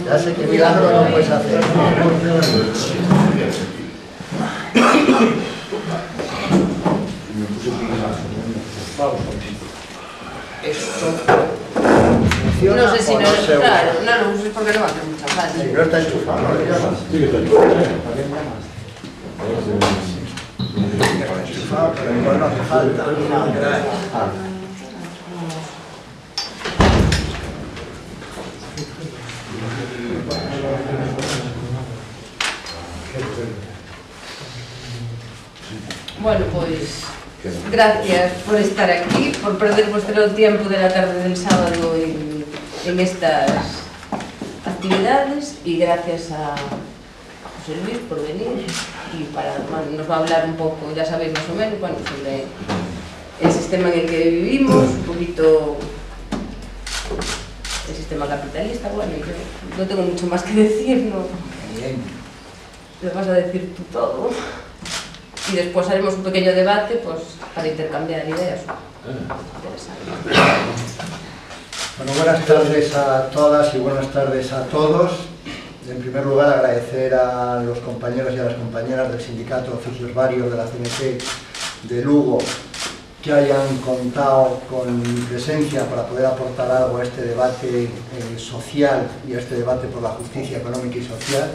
Ya sé que milagro no puedes hacer. Esto funciona. No sé si o no, no se usa. claro, no lo uses porque no va a hacer mucha falta. Si no está enchufado, ¿no le llamas? Sí que está enchufado. Está enchufado, pero igual no hace falta. Bueno, pues gracias por estar aquí, por perder vuestro tiempo de la tarde del sábado en estas actividades, y gracias a José Luis por venir y nos va a hablar un poco, ya sabéis más o menos, bueno, sobre el sistema en el que vivimos, un poquito el sistema capitalista. Bueno, yo no tengo mucho más que decir, ¿no? Lo vas a decir tú todo. Y después haremos un pequeño debate, pues, para intercambiar ideas. Interesante. Bueno, buenas tardes a todas y buenas tardes a todos. En primer lugar, agradecer a los compañeros y a las compañeras del Sindicato de Oficios Varios de la CNT de Lugo que hayan contado con mi presencia para poder aportar algo a este debate social y a este debate por la justicia económica y social,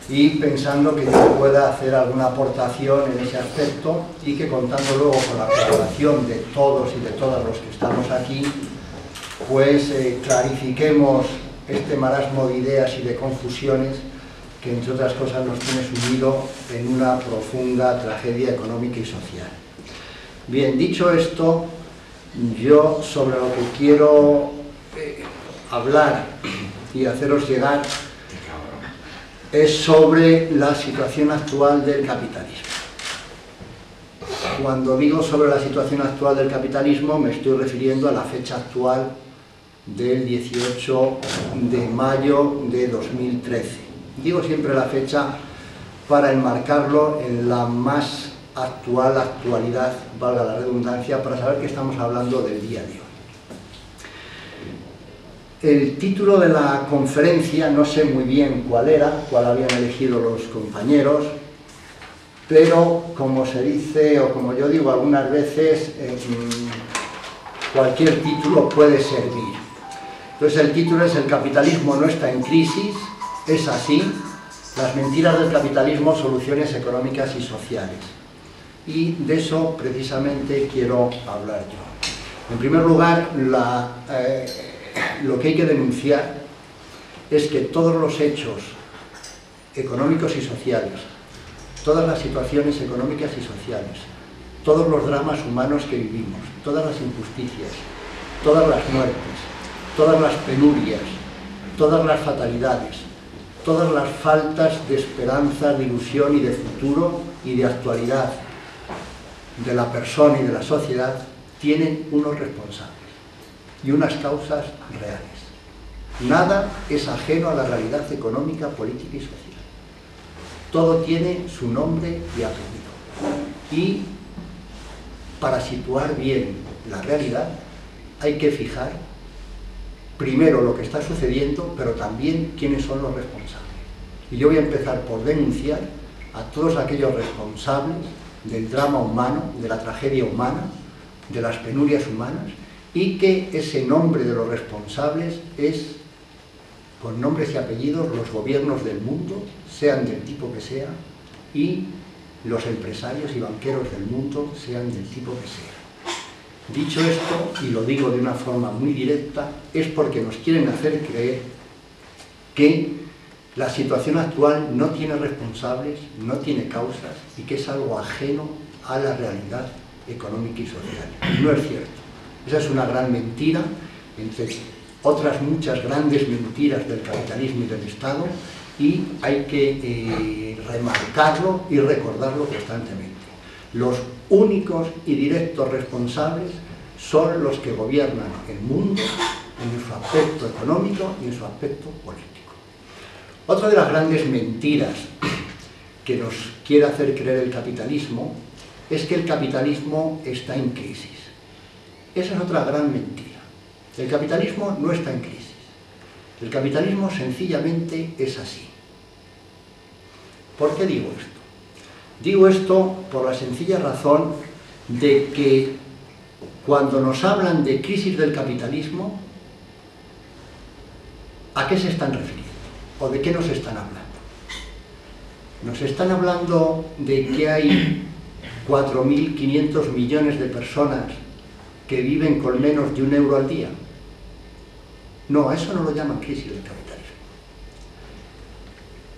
y pensando que yo pueda hacer alguna aportación en ese aspecto, y que, contando luego con la colaboración de todos y de todas los que estamos aquí, pues clarifiquemos este marasmo de ideas y de confusiones que, entre otras cosas, nos tiene sumido en una profunda tragedia económica y social. Bien, dicho esto, yo sobre lo que quiero hablar y haceros llegar es sobre la situación actual del capitalismo. Cuando digo sobre la situación actual del capitalismo, me estoy refiriendo a la fecha actual del 18 de mayo de 2013. Digo siempre la fecha para enmarcarlo en la más actualidad, valga la redundancia, para saber que estamos hablando del día de hoy. El título de la conferencia no sé muy bien cuál habían elegido los compañeros, pero como se dice, o como yo digo algunas veces, cualquier título puede servir. Entonces el título es: el capitalismo no está en crisis, es así, las mentiras del capitalismo, soluciones económicas y sociales. Y de eso precisamente quiero hablar yo. En primer lugar, lo que hay que denunciar es que todos los hechos económicos y sociales, todas las situaciones económicas y sociales, todos los dramas humanos que vivimos, todas las injusticias, todas las muertes, todas las penurias, todas las fatalidades, todas las faltas de esperanza, de ilusión y de futuro y de actualidad de la persona y de la sociedad tienen unos responsables y unas causas reales. Nada es ajeno a la realidad económica, política y social. Todo tiene su nombre y apellido. Y para situar bien la realidad hay que fijar primero lo que está sucediendo, pero también quiénes son los responsables. Y yo voy a empezar por denunciar a todos aquellos responsables del drama humano, de la tragedia humana, de las penurias humanas, y que ese nombre de los responsables es, con nombres y apellidos, los gobiernos del mundo, sean del tipo que sea, y los empresarios y banqueros del mundo, sean del tipo que sea. Dicho esto, y lo digo de una forma muy directa, es porque nos quieren hacer creer que la situación actual no tiene responsables, no tiene causas, y que es algo ajeno a la realidad económica y social. Y no es cierto. Esa es una gran mentira, entre otras muchas grandes mentiras del capitalismo y del Estado, y hay que remarcarlo y recordarlo constantemente. Los únicos y directos responsables son los que gobiernan el mundo en su aspecto económico y en su aspecto político. Otra de las grandes mentiras que nos quiere hacer creer el capitalismo es que el capitalismo está en crisis. Esa es otra gran mentira. El capitalismo no está en crisis. El capitalismo sencillamente es así. ¿Por qué digo esto? Digo esto por la sencilla razón de que cuando nos hablan de crisis del capitalismo, ¿a qué se están refiriendo? ¿O de qué nos están hablando? Nos están hablando de que hay 4.500 millones de personas que viven con menos de €1 al día. No, a eso no lo llaman crisis del capitalismo.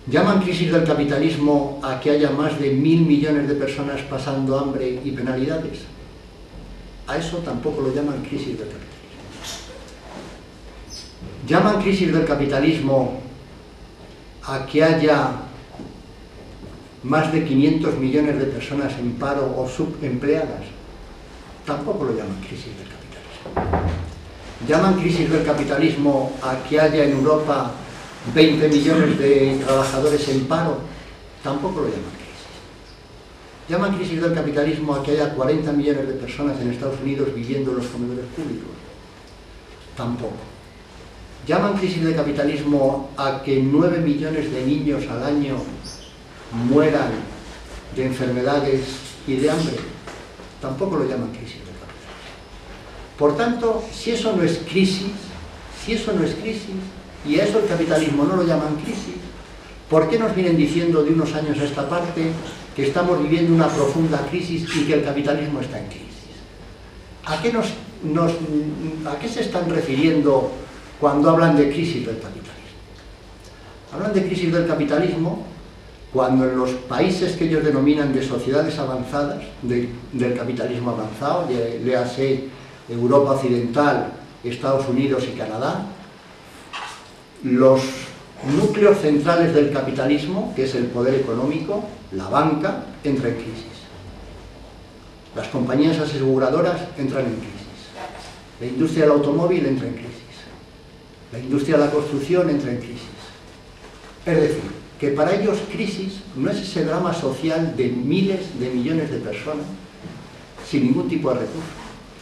¿Llaman crisis del capitalismo a que haya más de 1.000 millones de personas pasando hambre y penalidades? A eso tampoco lo llaman crisis del capitalismo. ¿Llaman crisis del capitalismo a que haya más de 500 millones de personas en paro o subempleadas? Tampoco lo llaman crisis del capitalismo. ¿Llaman crisis del capitalismo a que haya en Europa 20 millones de trabajadores en paro? Tampoco lo llaman crisis. ¿Llaman crisis del capitalismo a que haya 40 millones de personas en Estados Unidos viviendo en los comedores públicos? Tampoco. ¿Llaman crisis del capitalismo a que 9 millones de niños al año mueran de enfermedades y de hambre? Tampoco lo llaman crisis del capitalismo. Por tanto, si eso no es crisis, y a eso el capitalismo no lo llaman crisis, ¿por qué nos vienen diciendo de unos años a esta parte que estamos viviendo una profunda crisis y que el capitalismo está en crisis? ¿A qué se están refiriendo cuando hablan de crisis del capitalismo? Hablan de crisis del capitalismo cuando en los países que ellos denominan de sociedades avanzadas, del capitalismo avanzado, léase Europa Occidental, Estados Unidos y Canadá, los núcleos centrales del capitalismo, que es el poder económico, la banca, entra en crisis. Las compañías aseguradoras entran en crisis. La industria del automóvil entra en crisis. La industria de la construcción entra en crisis. Es decir, que para ellos crisis no es ese drama social de miles de millones de personas sin ningún tipo de recursos,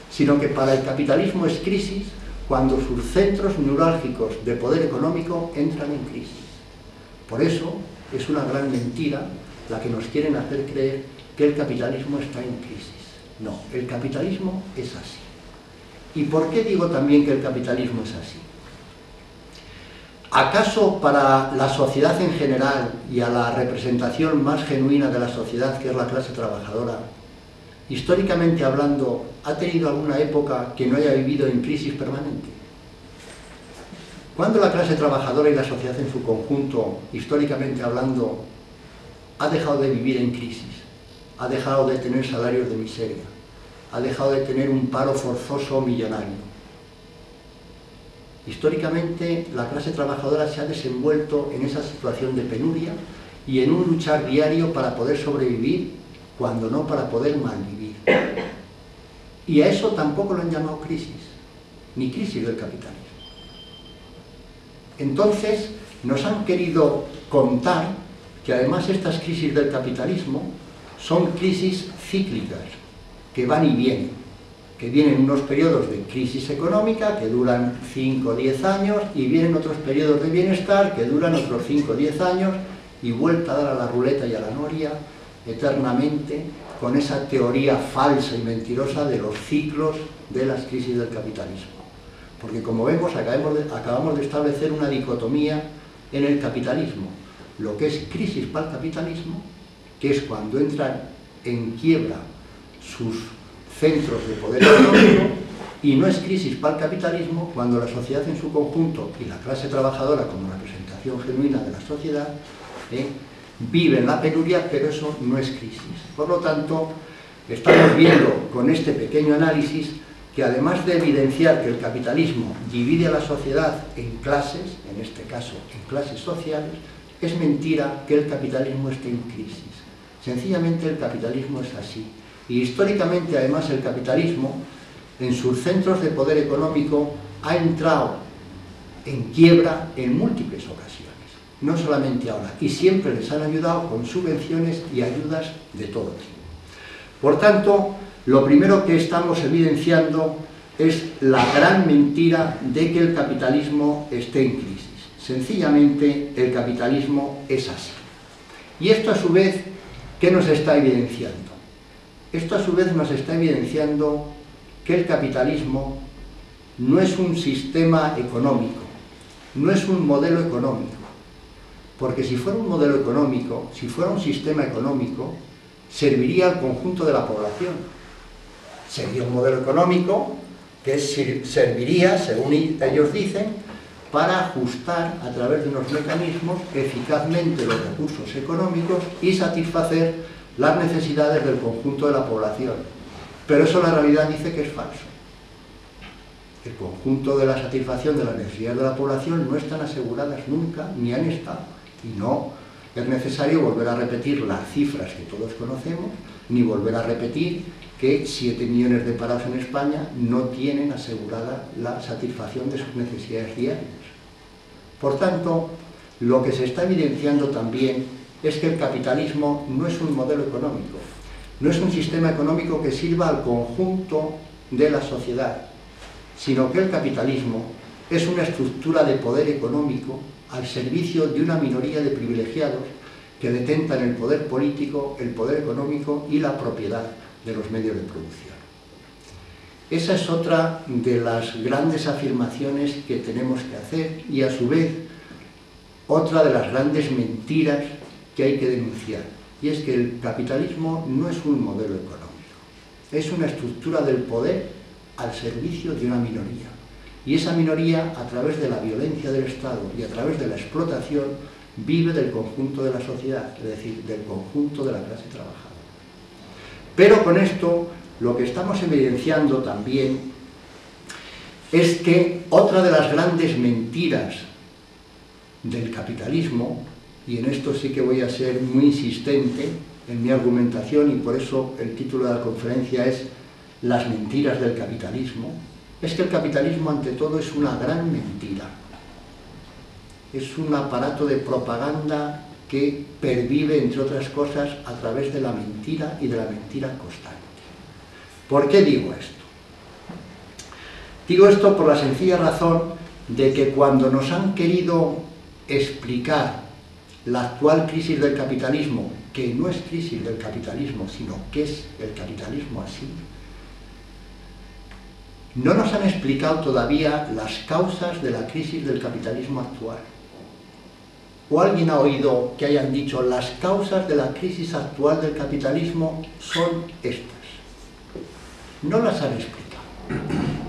sino que para el capitalismo es crisis cuando sus centros neurálgicos de poder económico entran en crisis. Por eso es una gran mentira la que nos quieren hacer creer que el capitalismo está en crisis. No, el capitalismo es así. ¿Y por qué digo también que el capitalismo es así? ¿Acaso para la sociedad en general y a la representación más genuina de la sociedad, que es la clase trabajadora, históricamente hablando, ha tenido alguna época que no haya vivido en crisis permanente? ¿Cuándo la clase trabajadora y la sociedad en su conjunto, históricamente hablando, ha dejado de vivir en crisis? Ha dejado de tener salarios de miseria, ha dejado de tener un paro forzoso millonario. Históricamente, la clase trabajadora se ha desenvuelto en esa situación de penuria y en un luchar diario para poder sobrevivir, cuando no para poder malvivir. Y a eso tampoco lo han llamado crisis, ni crisis del capitalismo. Entonces, nos han querido contar que además estas crisis del capitalismo son crisis cíclicas, que van y vienen, que vienen unos periodos de crisis económica que duran 5 o 10 años y vienen otros periodos de bienestar que duran otros 5 o 10 años y vuelta a dar a la ruleta y a la noria eternamente con esa teoría falsa y mentirosa de los ciclos de las crisis del capitalismo. Porque como vemos, acabamos de establecer una dicotomía en el capitalismo, lo que es crisis para el capitalismo, que es cuando entran en quiebra sus centros de poder económico, y no es crisis para el capitalismo cuando la sociedad en su conjunto y la clase trabajadora como representación genuina de la sociedad viven la penuria, pero eso no es crisis. Por lo tanto, estamos viendo con este pequeño análisis que además de evidenciar que el capitalismo divide a la sociedad en clases, en este caso en clases sociales, es mentira que el capitalismo esté en crisis. Sencillamente el capitalismo es así. Y históricamente, además, el capitalismo, en sus centros de poder económico, ha entrado en quiebra en múltiples ocasiones, no solamente ahora, y siempre les han ayudado con subvenciones y ayudas de todo tipo. Por tanto, lo primero que estamos evidenciando es la gran mentira de que el capitalismo esté en crisis. Sencillamente, el capitalismo es así. Y esto a su vez, ¿qué nos está evidenciando? Esto a su vez nos está evidenciando que el capitalismo no es un sistema económico, no es un modelo económico. Porque si fuera un modelo económico, si fuera un sistema económico, serviría al conjunto de la población. Sería un modelo económico que serviría, según ellos dicen, para ajustar a través de unos mecanismos eficazmente los recursos económicos y satisfacer las necesidades del conjunto de la población. Pero eso la realidad dice que es falso. El conjunto de la satisfacción de las necesidades de la población no están aseguradas nunca, ni han estado. Y no es necesario volver a repetir las cifras que todos conocemos, ni volver a repetir que 7 millones de parados en España no tienen asegurada la satisfacción de sus necesidades diarias. Por tanto, lo que se está evidenciando también es que el capitalismo no es un modelo económico, no es un sistema económico que sirva al conjunto de la sociedad, sino que el capitalismo es una estructura de poder económico al servicio de una minoría de privilegiados que detentan el poder político, el poder económico y la propiedad de los medios de producción. Esa es otra de las grandes afirmaciones que tenemos que hacer y, a su vez, otra de las grandes mentiras que hay que denunciar. Y es que el capitalismo no es un modelo económico, es una estructura del poder al servicio de una minoría. Y esa minoría, a través de la violencia del Estado y a través de la explotación, vive del conjunto de la sociedad, es decir, del conjunto de la clase trabajadora. Pero con esto, lo que estamos evidenciando también es que otra de las grandes mentiras del capitalismo, y en esto sí que voy a ser muy insistente en mi argumentación, y por eso el título de la conferencia es Las mentiras del capitalismo, es que el capitalismo ante todo es una gran mentira. Es un aparato de propaganda que pervive, entre otras cosas, a través de la mentira y de la mentira constante. ¿Por qué digo esto? Digo esto por la sencilla razón de que cuando nos han querido explicar la actual crisis del capitalismo, que no es crisis del capitalismo, sino que es el capitalismo así, no nos han explicado todavía las causas de la crisis del capitalismo actual. ¿O alguien ha oído que hayan dicho las causas de la crisis actual del capitalismo son estas? No las han explicado.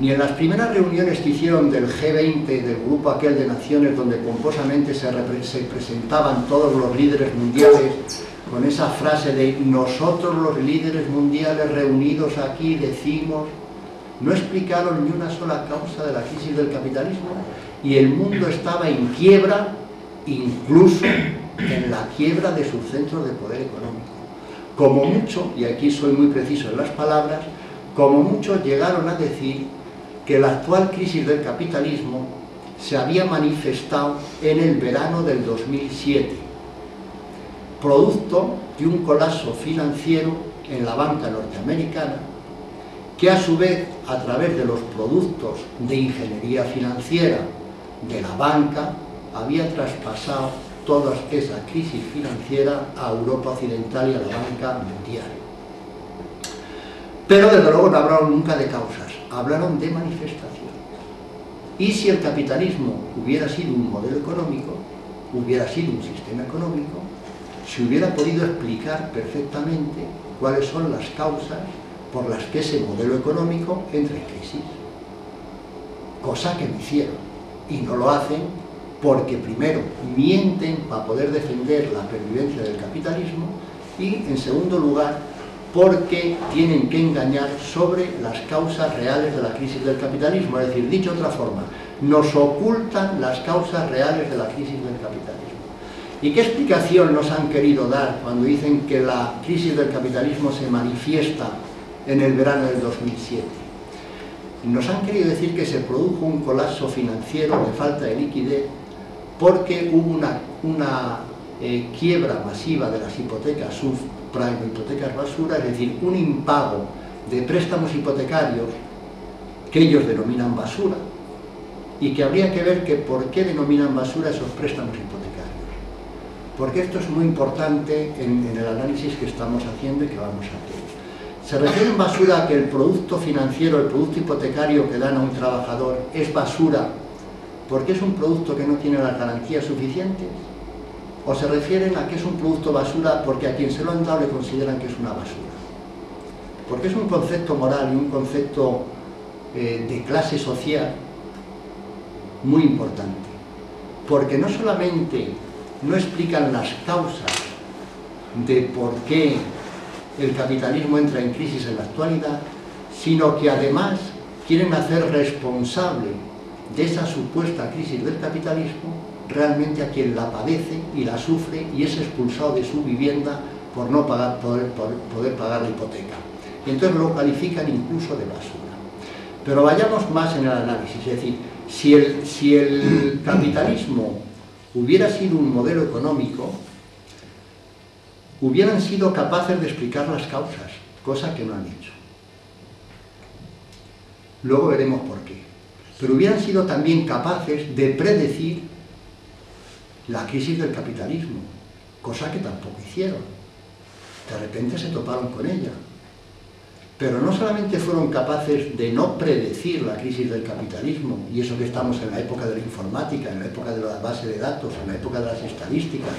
Ni en las primeras reuniones que hicieron del G20, del grupo aquel de naciones donde pomposamente se presentaban todos los líderes mundiales con esa frase de nosotros los líderes mundiales reunidos aquí decimos, no explicaron ni una sola causa de la crisis del capitalismo y el mundo estaba en quiebra, incluso en la quiebra de sus centros de poder económico. Como mucho, y aquí soy muy preciso en las palabras, como mucho llegaron a decir que la actual crisis del capitalismo se había manifestado en el verano del 2007, producto de un colapso financiero en la banca norteamericana, que a su vez, a través de los productos de ingeniería financiera de la banca, había traspasado toda esa crisis financiera a Europa Occidental y a la banca mundial. Pero desde luego no hablaron nunca de causas, hablaron de manifestaciones. Y si el capitalismo hubiera sido un modelo económico, hubiera sido un sistema económico, se hubiera podido explicar perfectamente cuáles son las causas por las que ese modelo económico entra en crisis. Cosa que no hicieron. Y no lo hacen porque primero mienten para poder defender la pervivencia del capitalismo y en segundo lugar porque tienen que engañar sobre las causas reales de la crisis del capitalismo. Es decir, dicho de otra forma, nos ocultan las causas reales de la crisis del capitalismo. ¿Y qué explicación nos han querido dar cuando dicen que la crisis del capitalismo se manifiesta en el verano del 2007? Nos han querido decir que se produjo un colapso financiero de falta de liquidez porque hubo una quiebra masiva de las hipotecas subprime, hipotecas basura, es decir, un impago de préstamos hipotecarios que ellos denominan basura, y que habría que ver que por qué denominan basura esos préstamos hipotecarios. Porque esto es muy importante en el análisis que estamos haciendo y que vamos a hacer. Se refieren basura a que el producto financiero, el producto hipotecario que dan a un trabajador es basura porque es un producto que no tiene las garantías suficientes, o se refieren a que es un producto basura porque a quien se lo han dado le consideran que es una basura. Porque es un concepto moral y un concepto de clase social muy importante, porque no solamente no explican las causas de por qué el capitalismo entra en crisis en la actualidad, sino que además quieren hacer responsable de esa supuesta crisis del capitalismo realmente a quien la padece y la sufre y es expulsado de su vivienda por no poder pagar la hipoteca. Y entonces lo califican incluso de basura. Pero vayamos más en el análisis, es decir, si el capitalismo hubiera sido un modelo económico, hubieran sido capaces de explicar las causas, cosa que no han hecho. Luego veremos por qué. Pero hubieran sido también capaces de predecir la crisis del capitalismo, cosa que tampoco hicieron. De repente se toparon con ella. Pero no solamente fueron capaces de no predecir la crisis del capitalismo, y eso que estamos en la época de la informática, en la época de la base de datos, en la época de las estadísticas,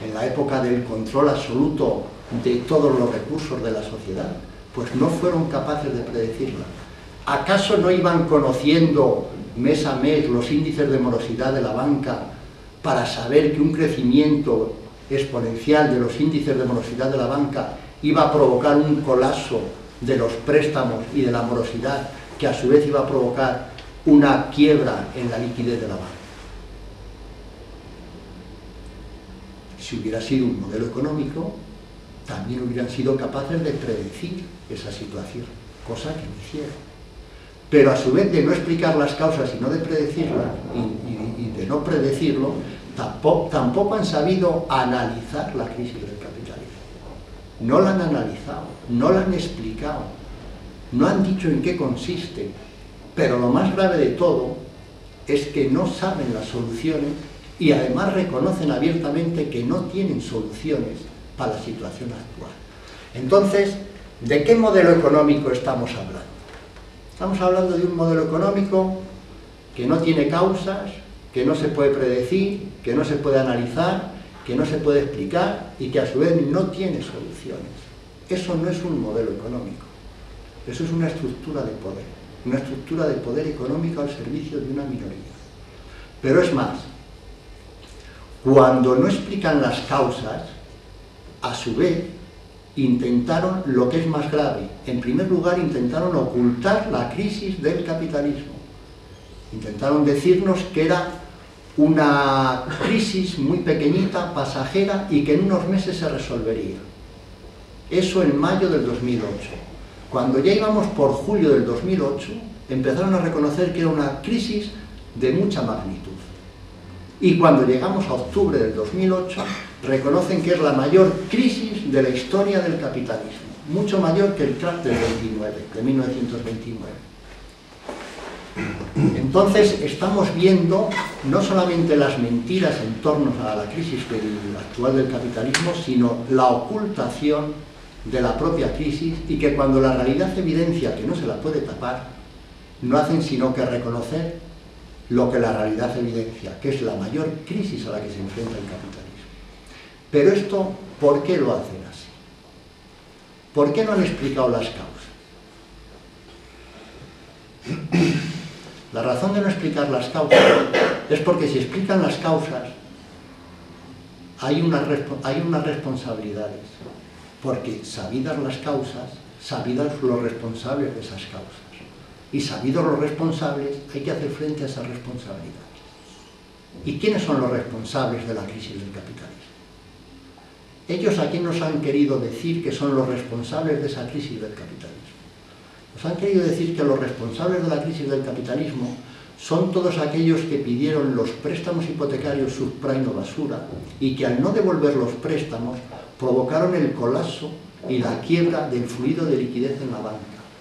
en la época del control absoluto de todos los recursos de la sociedad, pues no fueron capaces de predecirla. ¿Acaso no iban conociendo mes a mes los índices de morosidad de la banca para saber que un crecimiento exponencial de los índices de morosidad de la banca iba a provocar un colapso de los préstamos y de la morosidad, que a su vez iba a provocar una quiebra en la liquidez de la banca? Si hubiera sido un modelo económico, también hubieran sido capaces de predecir esa situación, cosa que no hicieron. Pero a su vez de no explicar las causas y no de predecirlas, y de no predecirlo, tampoco han sabido analizar la crisis del capitalismo. No la han analizado, no la han explicado, no han dicho en qué consiste, pero lo más grave de todo es que no saben las soluciones y además reconocen abiertamente que no tienen soluciones para la situación actual. Entonces, ¿de qué modelo económico estamos hablando? Estamos hablando de un modelo económico que no tiene causas, que no se puede predecir, que no se puede analizar, que no se puede explicar y que a su vez no tiene soluciones. Eso no es un modelo económico, eso es una estructura de poder económico al servicio de una minoría. Pero es más, cuando no explican las causas, a su vez intentaron lo que es más grave. En primer lugar, intentaron ocultar la crisis del capitalismo. Intentaron decirnos que era una crisis muy pequeñita, pasajera, y que en unos meses se resolvería. Eso en mayo del 2008. Cuando ya íbamos por julio del 2008, empezaron a reconocer que era una crisis de mucha magnitud. Y cuando llegamos a octubre del 2008, reconocen que es la mayor crisis de la historia del capitalismo, mucho mayor que el crack del 1929. Entonces estamos viendo no solamente las mentiras en torno a la crisis actual del capitalismo, sino la ocultación de la propia crisis, y que cuando la realidad evidencia que no se la puede tapar, no hacen sino que reconocer lo que la realidad evidencia, que es la mayor crisis a la que se enfrenta el capitalismo. Pero esto, ¿por qué lo hacen así? ¿Por qué no han explicado las causas? La razón de no explicar las causas es porque si explican las causas hay unas responsabilidades, porque sabidas las causas, sabidos los responsables de esas causas, y sabidos los responsables hay que hacer frente a esas responsabilidades. ¿Y quiénes son los responsables de la crisis del capitalismo? Ellos aquí nos han querido decir que son los responsables de esa crisis del capitalismo. Nos han querido decir que los responsables de la crisis del capitalismo son todos aquellos que pidieron los préstamos hipotecarios subprime o basura y que al no devolver los préstamos provocaron el colapso y la quiebra del fluido de liquidez en la banca,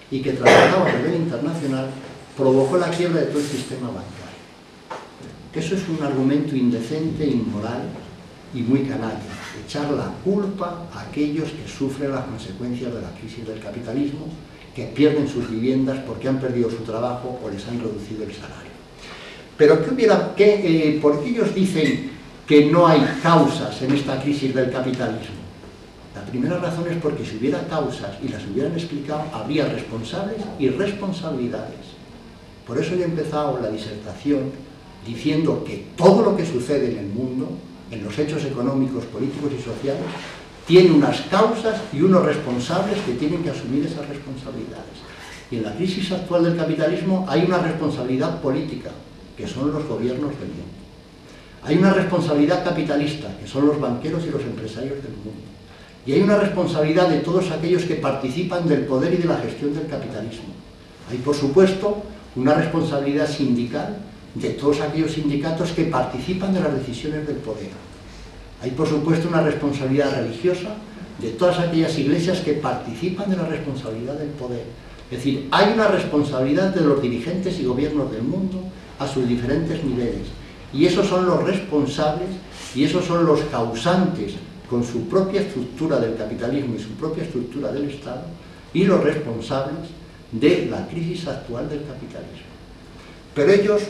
y que trabajaba a nivel internacional provocó la quiebra de todo el sistema bancario. Eso es un argumento indecente, inmoral y muy canalla. Echar la culpa a aquellos que sufren las consecuencias de la crisis del capitalismo, que pierden sus viviendas porque han perdido su trabajo o les han reducido el salario. Pero ¿por qué ellos dicen que no hay causas en esta crisis del capitalismo? La primera razón es porque si hubiera causas y las hubieran explicado, habría responsables y responsabilidades. Por eso yo he empezado la disertación diciendo que todo lo que sucede en el mundo, en los hechos económicos, políticos y sociales, tiene unas causas y unos responsables que tienen que asumir esas responsabilidades. Y en la crisis actual del capitalismo hay una responsabilidad política, que son los gobiernos del mundo. Hay una responsabilidad capitalista, que son los banqueros y los empresarios del mundo. Y hay una responsabilidad de todos aquellos que participan del poder y de la gestión del capitalismo. Hay, por supuesto, una responsabilidad sindical de todos aquellos sindicatos que participan de las decisiones del poder. Hay, por supuesto, una responsabilidad religiosa de todas aquellas iglesias que participan de la responsabilidad del poder. Es decir, hay una responsabilidad de los dirigentes y gobiernos del mundo a sus diferentes niveles. Y esos son los responsables y esos son los causantes con su propia estructura del capitalismo y su propia estructura del Estado y los responsables de la crisis actual del capitalismo. Pero ellos,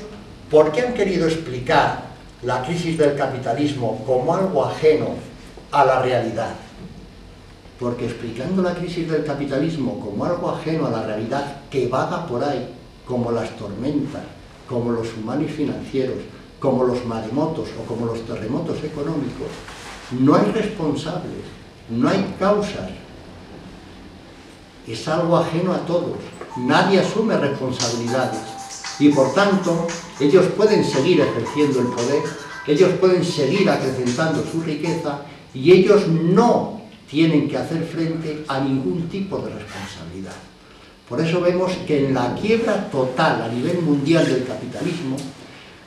¿por qué han querido explicar la crisis del capitalismo como algo ajeno a la realidad? Porque explicando la crisis del capitalismo como algo ajeno a la realidad que vaga por ahí, como las tormentas, como los tsunamis financieros, como los maremotos o como los terremotos económicos, no hay responsables, no hay causas. Es algo ajeno a todos. Nadie asume responsabilidades. Y por tanto, ellos pueden seguir ejerciendo el poder, ellos pueden seguir acrecentando su riqueza y ellos no tienen que hacer frente a ningún tipo de responsabilidad. Por eso vemos que en la quiebra total a nivel mundial del capitalismo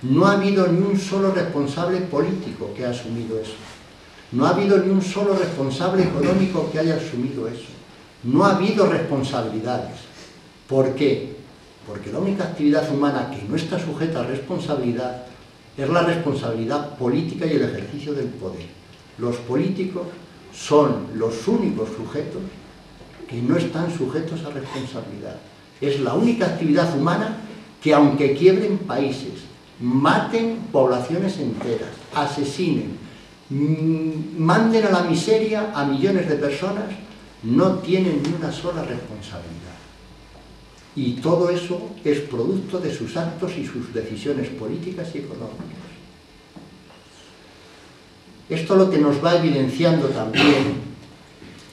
no ha habido ni un solo responsable político que haya asumido eso. No ha habido ni un solo responsable económico que haya asumido eso. No ha habido responsabilidades. ¿Por qué? Porque la única actividad humana que no está sujeta a responsabilidad es la responsabilidad política y el ejercicio del poder. Los políticos son los únicos sujetos que no están sujetos a responsabilidad. Es la única actividad humana que, aunque quiebren países, maten poblaciones enteras, asesinen, manden a la miseria a millones de personas, no tienen ni una sola responsabilidad. Y todo eso es producto de sus actos y sus decisiones políticas y económicas. Esto lo que nos va evidenciando también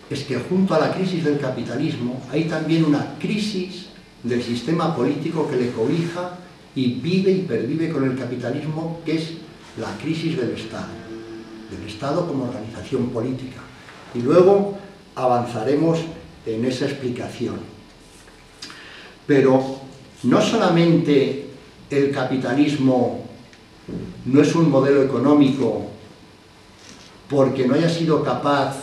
es que junto a la crisis del capitalismo hay también una crisis del sistema político que le cobija y vive y pervive con el capitalismo, que es la crisis del Estado como organización política. Y luego avanzaremos en esa explicación. Pero no solamente el capitalismo no es un modelo económico porque no haya sido capaz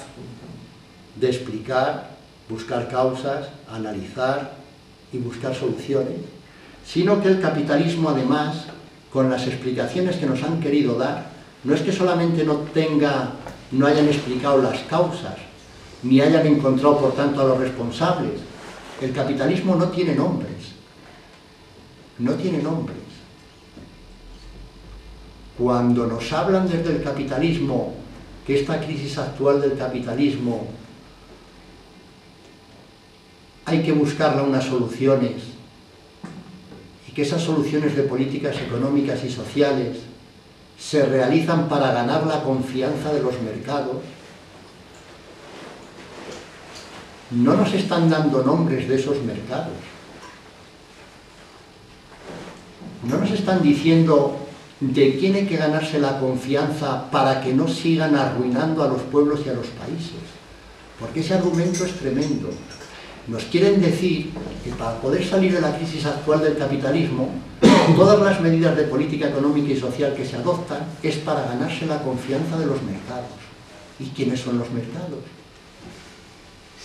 de explicar, buscar causas, analizar y buscar soluciones, sino que el capitalismo además, con las explicaciones que nos han querido dar, no es que solamente no hayan explicado las causas, ni hayan encontrado por tanto a los responsables. El capitalismo no tiene nombres. No tiene nombres. Cuando nos hablan desde el capitalismo que esta crisis actual del capitalismo hay que buscarle unas soluciones y que esas soluciones de políticas económicas y sociales se realizan para ganar la confianza de los mercados, no nos están dando nombres de esos mercados. No nos están diciendo de quién hay que ganarse la confianza para que no sigan arruinando a los pueblos y a los países. Porque ese argumento es tremendo. Nos quieren decir que para poder salir de la crisis actual del capitalismo, todas las medidas de política económica y social que se adoptan es para ganarse la confianza de los mercados. ¿Y quiénes son los mercados?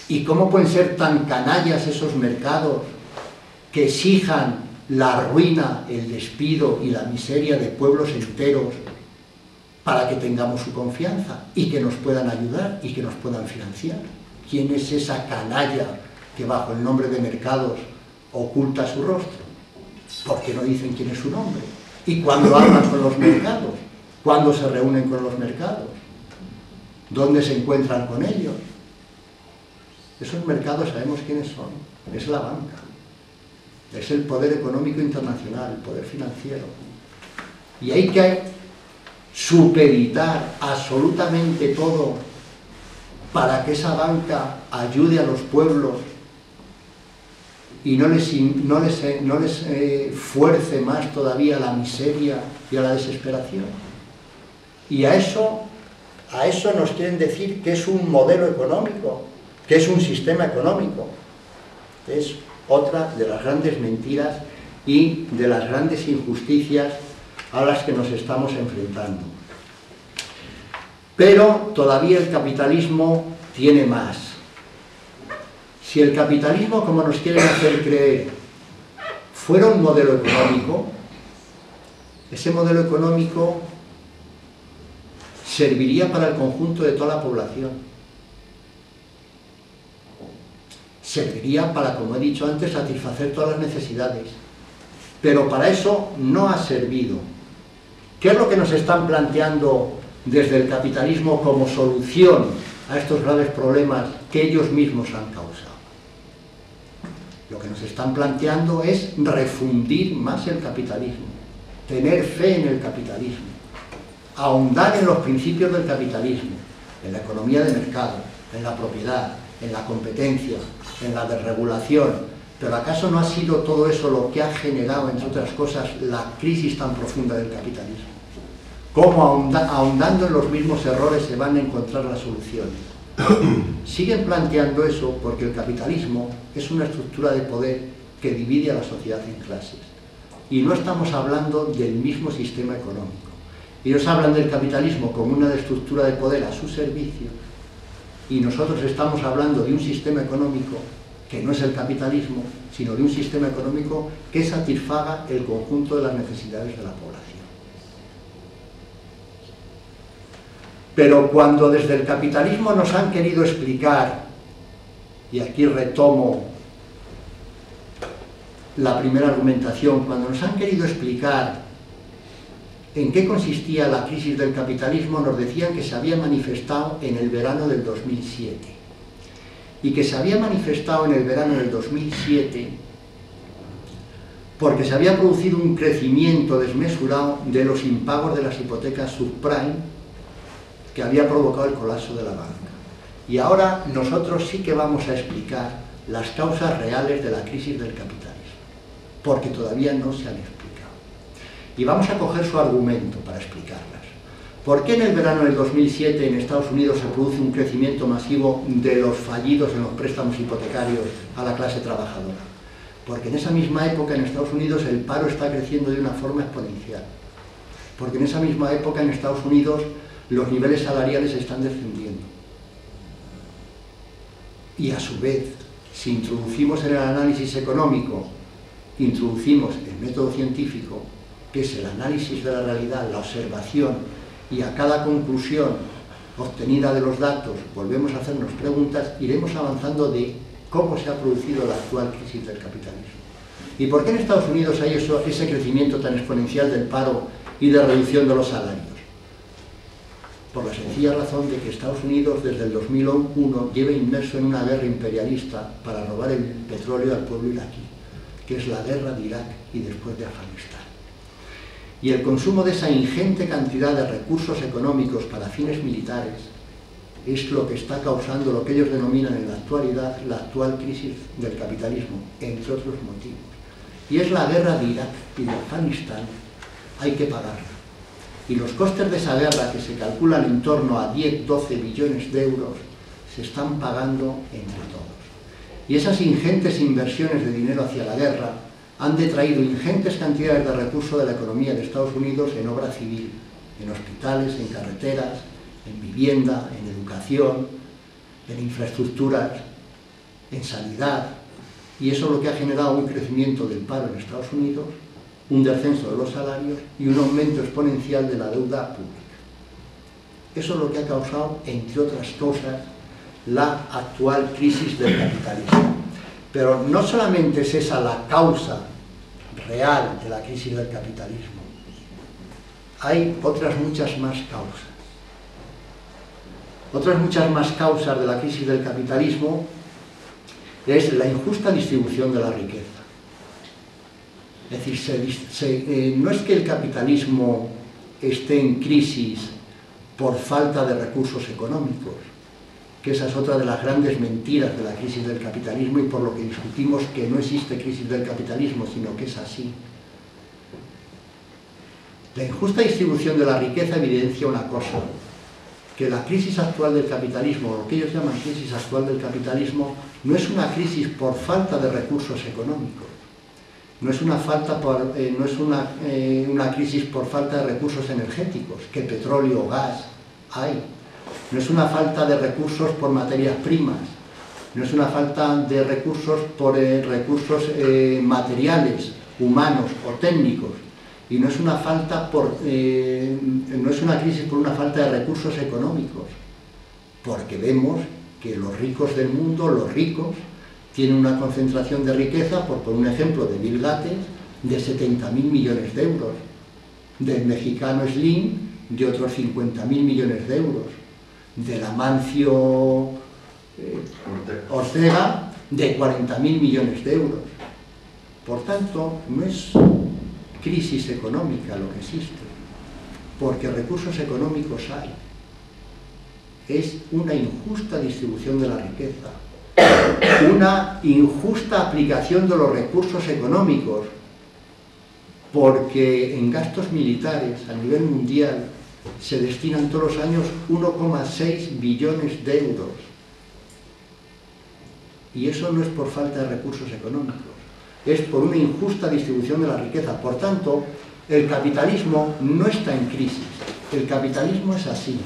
¿Y cómo pueden ser tan canallas esos mercados que exijan la ruina, el despido y la miseria de pueblos enteros para que tengamos su confianza y que nos puedan ayudar y que nos puedan financiar. ¿Quién es esa canalla que bajo el nombre de mercados oculta su rostro? ¿Por qué no dicen quién es su nombre? ¿Y cuándo hablan con los mercados? ¿Cuándo se reúnen con los mercados? ¿Dónde se encuentran con ellos? Esos mercados sabemos quiénes son. Es la banca. Es el poder económico internacional, el poder financiero. Y hay que supeditar absolutamente todo para que esa banca ayude a los pueblos y no les fuerce más todavía a la miseria y a la desesperación. Y a eso nos quieren decir que es un modelo económico, que es un sistema económico. Es otra de las grandes mentiras y de las grandes injusticias a las que nos estamos enfrentando. Pero todavía el capitalismo tiene más. Si el capitalismo, como nos quieren hacer creer, fuera un modelo económico, ese modelo económico serviría para el conjunto de toda la población. Serviría para, como he dicho antes, satisfacer todas las necesidades. Pero para eso no ha servido. ¿Qué es lo que nos están planteando desde el capitalismo como solución a estos graves problemas que ellos mismos han causado? Lo que nos están planteando es refundir más el capitalismo, tener fe en el capitalismo, ahondar en los principios del capitalismo, en la economía de mercado, en la propiedad, en la competencia, en la desregulación. ¿Pero acaso no ha sido todo eso lo que ha generado, entre otras cosas, la crisis tan profunda del capitalismo? ¿Cómo ahondando en los mismos errores se van a encontrar las soluciones? Siguen planteando eso porque el capitalismo es una estructura de poder que divide a la sociedad en clases. Y no estamos hablando del mismo sistema económico. Ellos hablan del capitalismo como una estructura de poder a su servicio y nosotros estamos hablando de un sistema económico que no es el capitalismo, sino de un sistema económico que satisfaga el conjunto de las necesidades de la población. Pero cuando desde el capitalismo nos han querido explicar, y aquí retomo la primera argumentación, cuando nos han querido explicar en qué consistía la crisis del capitalismo, nos decían que se había manifestado en el verano del 2007. Y que se había manifestado en el verano del 2007 porque se había producido un crecimiento desmesurado de los impagos de las hipotecas subprime que había provocado el colapso de la banca. Y ahora nosotros sí que vamos a explicar las causas reales de la crisis del capitalismo, porque todavía no se han explicado. Y vamos a coger su argumento para explicarlas. ¿Por qué en el verano del 2007 en Estados Unidos se produce un crecimiento masivo de los fallidos en los préstamos hipotecarios a la clase trabajadora? Porque en esa misma época en Estados Unidos el paro está creciendo de una forma exponencial. Porque en esa misma época en Estados Unidos los niveles salariales están descendiendo. Y a su vez, si introducimos en el análisis económico, introducimos el método científico, que es el análisis de la realidad, la observación, y a cada conclusión obtenida de los datos volvemos a hacernos preguntas, iremos avanzando de cómo se ha producido la actual crisis del capitalismo. ¿Y por qué en Estados Unidos hay ese crecimiento tan exponencial del paro y de reducción de los salarios? Por la sencilla razón de que Estados Unidos desde el 2001 lleva inmerso en una guerra imperialista para robar el petróleo al pueblo iraquí, que es la guerra de Irak y después de Afganistán. Y el consumo de esa ingente cantidad de recursos económicos para fines militares es lo que está causando lo que ellos denominan en la actualidad la actual crisis del capitalismo, entre otros motivos. Y es la guerra de Irak y de Afganistán, hay que pagarla. Y los costes de esa guerra, que se calculan en torno a 10-12 billones de euros, se están pagando entre todos. Y esas ingentes inversiones de dinero hacia la guerra han detraído ingentes cantidades de recursos de la economía de Estados Unidos en obra civil, en hospitales, en carreteras, en vivienda, en educación, en infraestructuras, en sanidad, Y eso es lo que ha generado un crecimiento del paro en Estados Unidos, un descenso de los salarios y un aumento exponencial de la deuda pública. Eso es lo que ha causado, entre otras cosas, la actual crisis del capitalismo. Pero no solamente es esa la causa real de la crisis del capitalismo, hay otras muchas más causas. Otras muchas más causas de la crisis del capitalismo es la injusta distribución de la riqueza. Es decir, no es que el capitalismo esté en crisis por falta de recursos económicos, que esa es otra de las grandes mentiras de la crisis del capitalismo y por lo que discutimos que no existe crisis del capitalismo, sino que es así. La injusta distribución de la riqueza evidencia una cosa, que la crisis actual del capitalismo, lo que ellos llaman crisis actual del capitalismo, no es una crisis por falta de recursos económicos, no es una crisis por falta de recursos energéticos, que petróleo o gas hay, no es una falta de recursos por materias primas, no es una falta de recursos por recursos materiales, humanos o técnicos, y no es una crisis por una falta de recursos económicos, porque vemos que los ricos del mundo, los ricos, tienen una concentración de riqueza, por poner un ejemplo de Bill Gates, de 70.000 millones de euros, del mexicano Slim de otros 50.000 millones de euros, del Amancio Ortega de 40.000 millones de euros. Por tanto, no es crisis económica lo que existe, porque recursos económicos hay. Es una injusta distribución de la riqueza, una injusta aplicación de los recursos económicos, porque en gastos militares a nivel mundial se destinan todos los años 1,6 billones de euros. Y eso no es por falta de recursos económicos, es por una injusta distribución de la riqueza. Por tanto, el capitalismo no está en crisis, el capitalismo es así.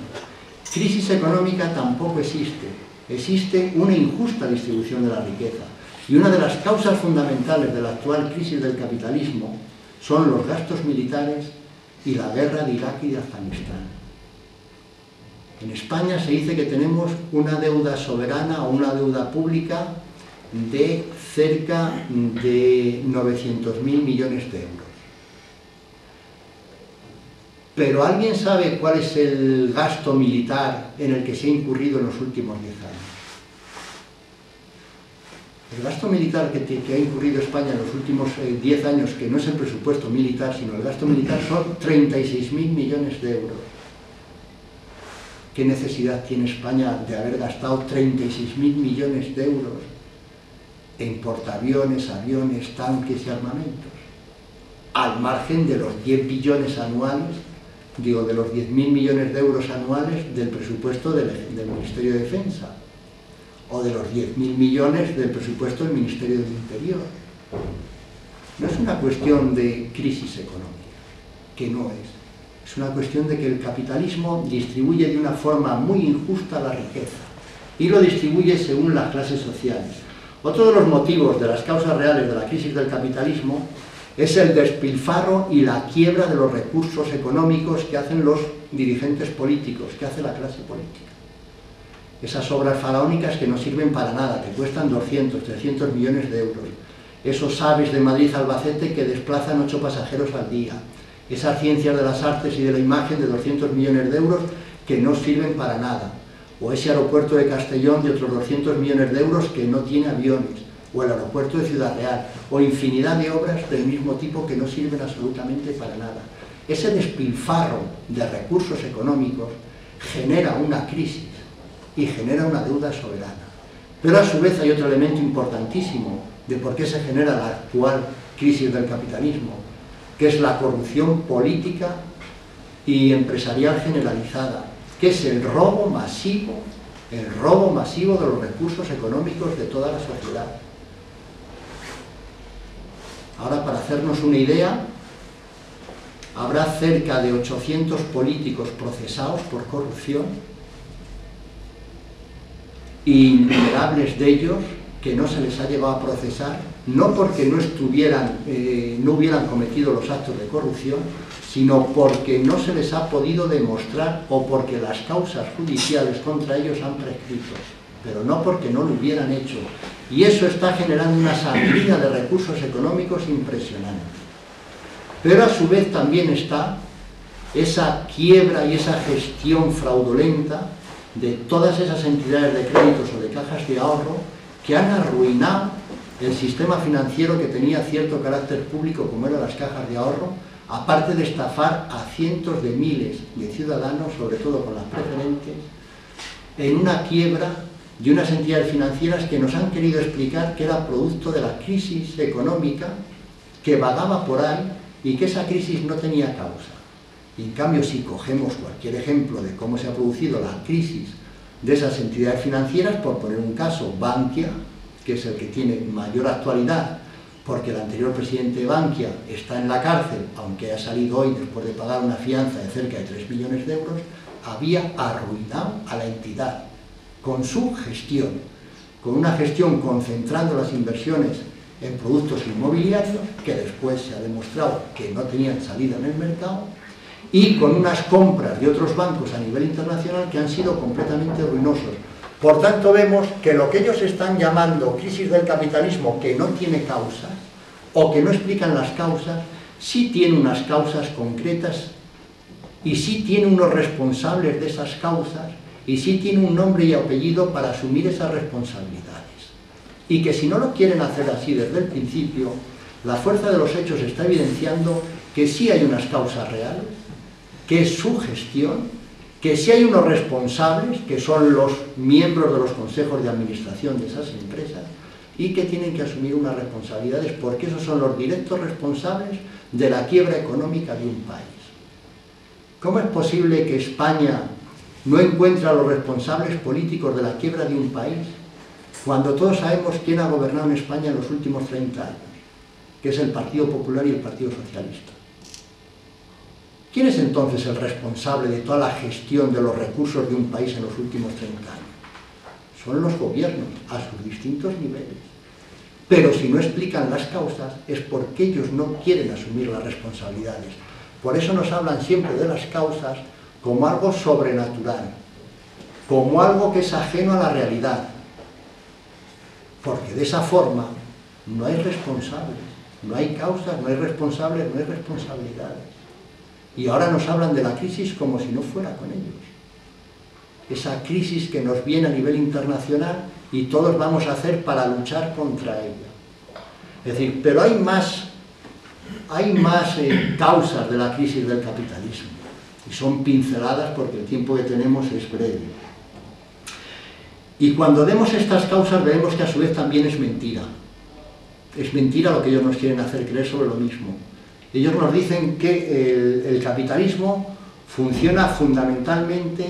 Crisis económica tampoco existe, existe una injusta distribución de la riqueza. Y una de las causas fundamentales de la actual crisis del capitalismo son los gastos militares y la guerra de Irak y de Afganistán. En España se dice que tenemos una deuda soberana o una deuda pública de cerca de 900.000 millones de euros. Pero ¿alguien sabe cuál es el gasto militar en el que se ha incurrido en los últimos 10 años? El gasto militar que ha incurrido España en los últimos 10 años, que no es el presupuesto militar, sino el gasto militar, son 36.000 millones de euros. ¿Qué necesidad tiene España de haber gastado 36.000 millones de euros en portaaviones, aviones, tanques y armamentos? Al margen de los 10 billones anuales, digo, de los 10.000 millones de euros anuales del presupuesto del Ministerio de Defensa, o de los 10.000 millones del presupuesto del Ministerio del Interior. No es una cuestión de crisis económica, que no es. Es una cuestión de que el capitalismo distribuye de una forma muy injusta la riqueza y lo distribuye según las clases sociales. Otro de los motivos de las causas reales de la crisis del capitalismo es el despilfarro y la quiebra de los recursos económicos que hacen los dirigentes políticos, que hace la clase política. Esas obras faraónicas que no sirven para nada, que cuestan 200, 300 millones de euros. Esos AVEs de Madrid a Albacete que desplazan 8 pasajeros al día. Esas ciencias de las artes y de la imagen de 200 millones de euros que no sirven para nada. O ese aeropuerto de Castellón de otros 200 millones de euros que no tiene aviones. O el aeropuerto de Ciudad Real. O infinidad de obras del mismo tipo que no sirven absolutamente para nada. Ese despilfarro de recursos económicos genera una crisis y genera una deuda soberana. Pero a su vez hay otro elemento importantísimo de por qué se genera la actual crisis del capitalismo, que es la corrupción política y empresarial generalizada, que es el robo masivo de los recursos económicos de toda la sociedad. Ahora, para hacernos una idea, habrá cerca de 800 políticos procesados por corrupción, y innumerables de ellos que no se les ha llevado a procesar, no porque no hubieran cometido los actos de corrupción, sino porque no se les ha podido demostrar o porque las causas judiciales contra ellos han prescrito, pero no porque no lo hubieran hecho. Y eso está generando una sangría de recursos económicos impresionante. Pero a su vez también está esa quiebra y esa gestión fraudulenta de todas esas entidades de créditos o de cajas de ahorro que han arruinado el sistema financiero que tenía cierto carácter público como eran las cajas de ahorro, aparte de estafar a cientos de miles de ciudadanos, sobre todo con las preferentes, en una quiebra de unas entidades financieras que nos han querido explicar que era producto de la crisis económica que vagaba por ahí y que esa crisis no tenía causa. Y en cambio, si cogemos cualquier ejemplo de cómo se ha producido la crisis de esas entidades financieras, por poner un caso, Bankia, que es el que tiene mayor actualidad, porque el anterior presidente de Bankia está en la cárcel, aunque ha salido hoy después de pagar una fianza de cerca de 3 millones de euros, había arruinado a la entidad con su gestión, con una gestión concentrando las inversiones en productos inmobiliarios, que después se ha demostrado que no tenían salida en el mercado, y con unas compras de otros bancos a nivel internacional que han sido completamente ruinosos. Por tanto, vemos que lo que ellos están llamando crisis del capitalismo, que no tiene causas, o que no explican las causas, sí tiene unas causas concretas, y sí tiene unos responsables de esas causas, y sí tiene un nombre y apellido para asumir esas responsabilidades. Y que si no lo quieren hacer así desde el principio, la fuerza de los hechos está evidenciando que sí hay unas causas reales, que es su gestión, que sí hay unos responsables, que son los miembros de los consejos de administración de esas empresas, y que tienen que asumir unas responsabilidades, porque esos son los directos responsables de la quiebra económica de un país. ¿Cómo es posible que España no encuentre a los responsables políticos de la quiebra de un país, cuando todos sabemos quién ha gobernado en España en los últimos 30 años, que es el Partido Popular y el Partido Socialista? ¿Quién es entonces el responsable de toda la gestión de los recursos de un país en los últimos 30 años? Son los gobiernos, a sus distintos niveles. Pero si no explican las causas, es porque ellos no quieren asumir las responsabilidades. Por eso nos hablan siempre de las causas como algo sobrenatural, como algo que es ajeno a la realidad. Porque de esa forma no hay responsables, no hay causas, no hay responsables, no hay responsabilidades. Y ahora nos hablan de la crisis como si no fuera con ellos. Esa crisis que nos viene a nivel internacional y todos vamos a hacer para luchar contra ella. Es decir, pero hay más causas de la crisis del capitalismo. Y son pinceladas porque el tiempo que tenemos es breve. Y cuando vemos estas causas vemos que a su vez también es mentira. Es mentira lo que ellos nos quieren hacer creer sobre lo mismo. Ellos nos dicen que el capitalismo funciona fundamentalmente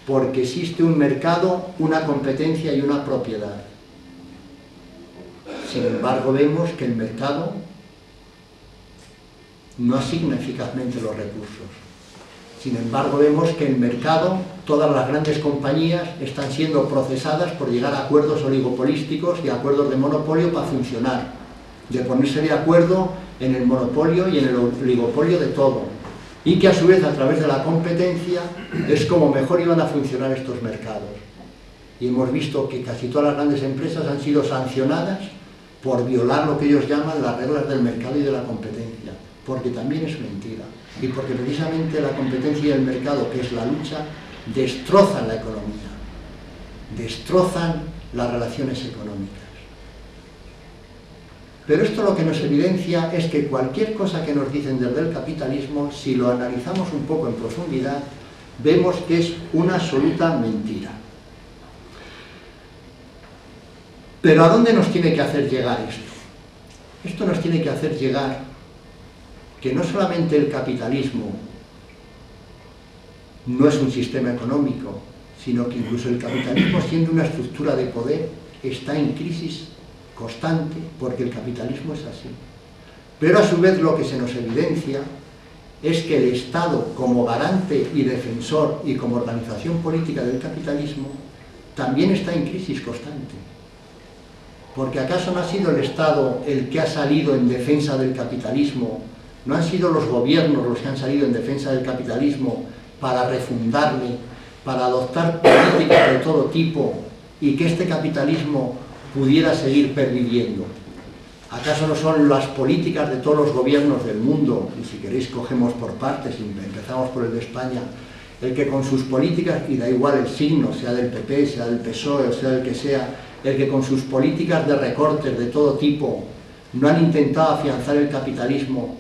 porque existe un mercado, una competencia y una propiedad. Sin embargo, vemos que el mercado no asigna eficazmente los recursos. Sin embargo, vemos que el mercado, todas las grandes compañías están siendo procesadas por llegar a acuerdos oligopolísticos y acuerdos de monopolio para funcionar, de ponerse de acuerdo en el monopolio y en el oligopolio de todo, y que a su vez a través de la competencia es como mejor iban a funcionar estos mercados. Y hemos visto que casi todas las grandes empresas han sido sancionadas por violar lo que ellos llaman las reglas del mercado y de la competencia, porque también es mentira, y porque precisamente la competencia y el mercado, que es la lucha, destrozan la economía, destrozan las relaciones económicas. Pero esto lo que nos evidencia es que cualquier cosa que nos dicen desde el capitalismo, si lo analizamos un poco en profundidad, vemos que es una absoluta mentira. Pero ¿a dónde nos tiene que hacer llegar esto? Esto nos tiene que hacer llegar que no solamente el capitalismo no es un sistema económico, sino que incluso el capitalismo, siendo una estructura de poder, está en crisis constante, porque el capitalismo es así. Pero a su vez lo que se nos evidencia es que el Estado, como garante y defensor y como organización política del capitalismo, también está en crisis constante. Porque ¿acaso no ha sido el Estado el que ha salido en defensa del capitalismo? ¿No han sido los gobiernos los que han salido en defensa del capitalismo para refundarle, para adoptar políticas de todo tipo y que este capitalismo pudiera seguir perviviendo? ¿Acaso no son las políticas de todos los gobiernos del mundo, y si queréis cogemos por partes y empezamos por el de España, el que con sus políticas, y da igual el signo, sea del PP, sea del PSOE, o sea del que sea, el que con sus políticas de recortes de todo tipo no han intentado afianzar el capitalismo?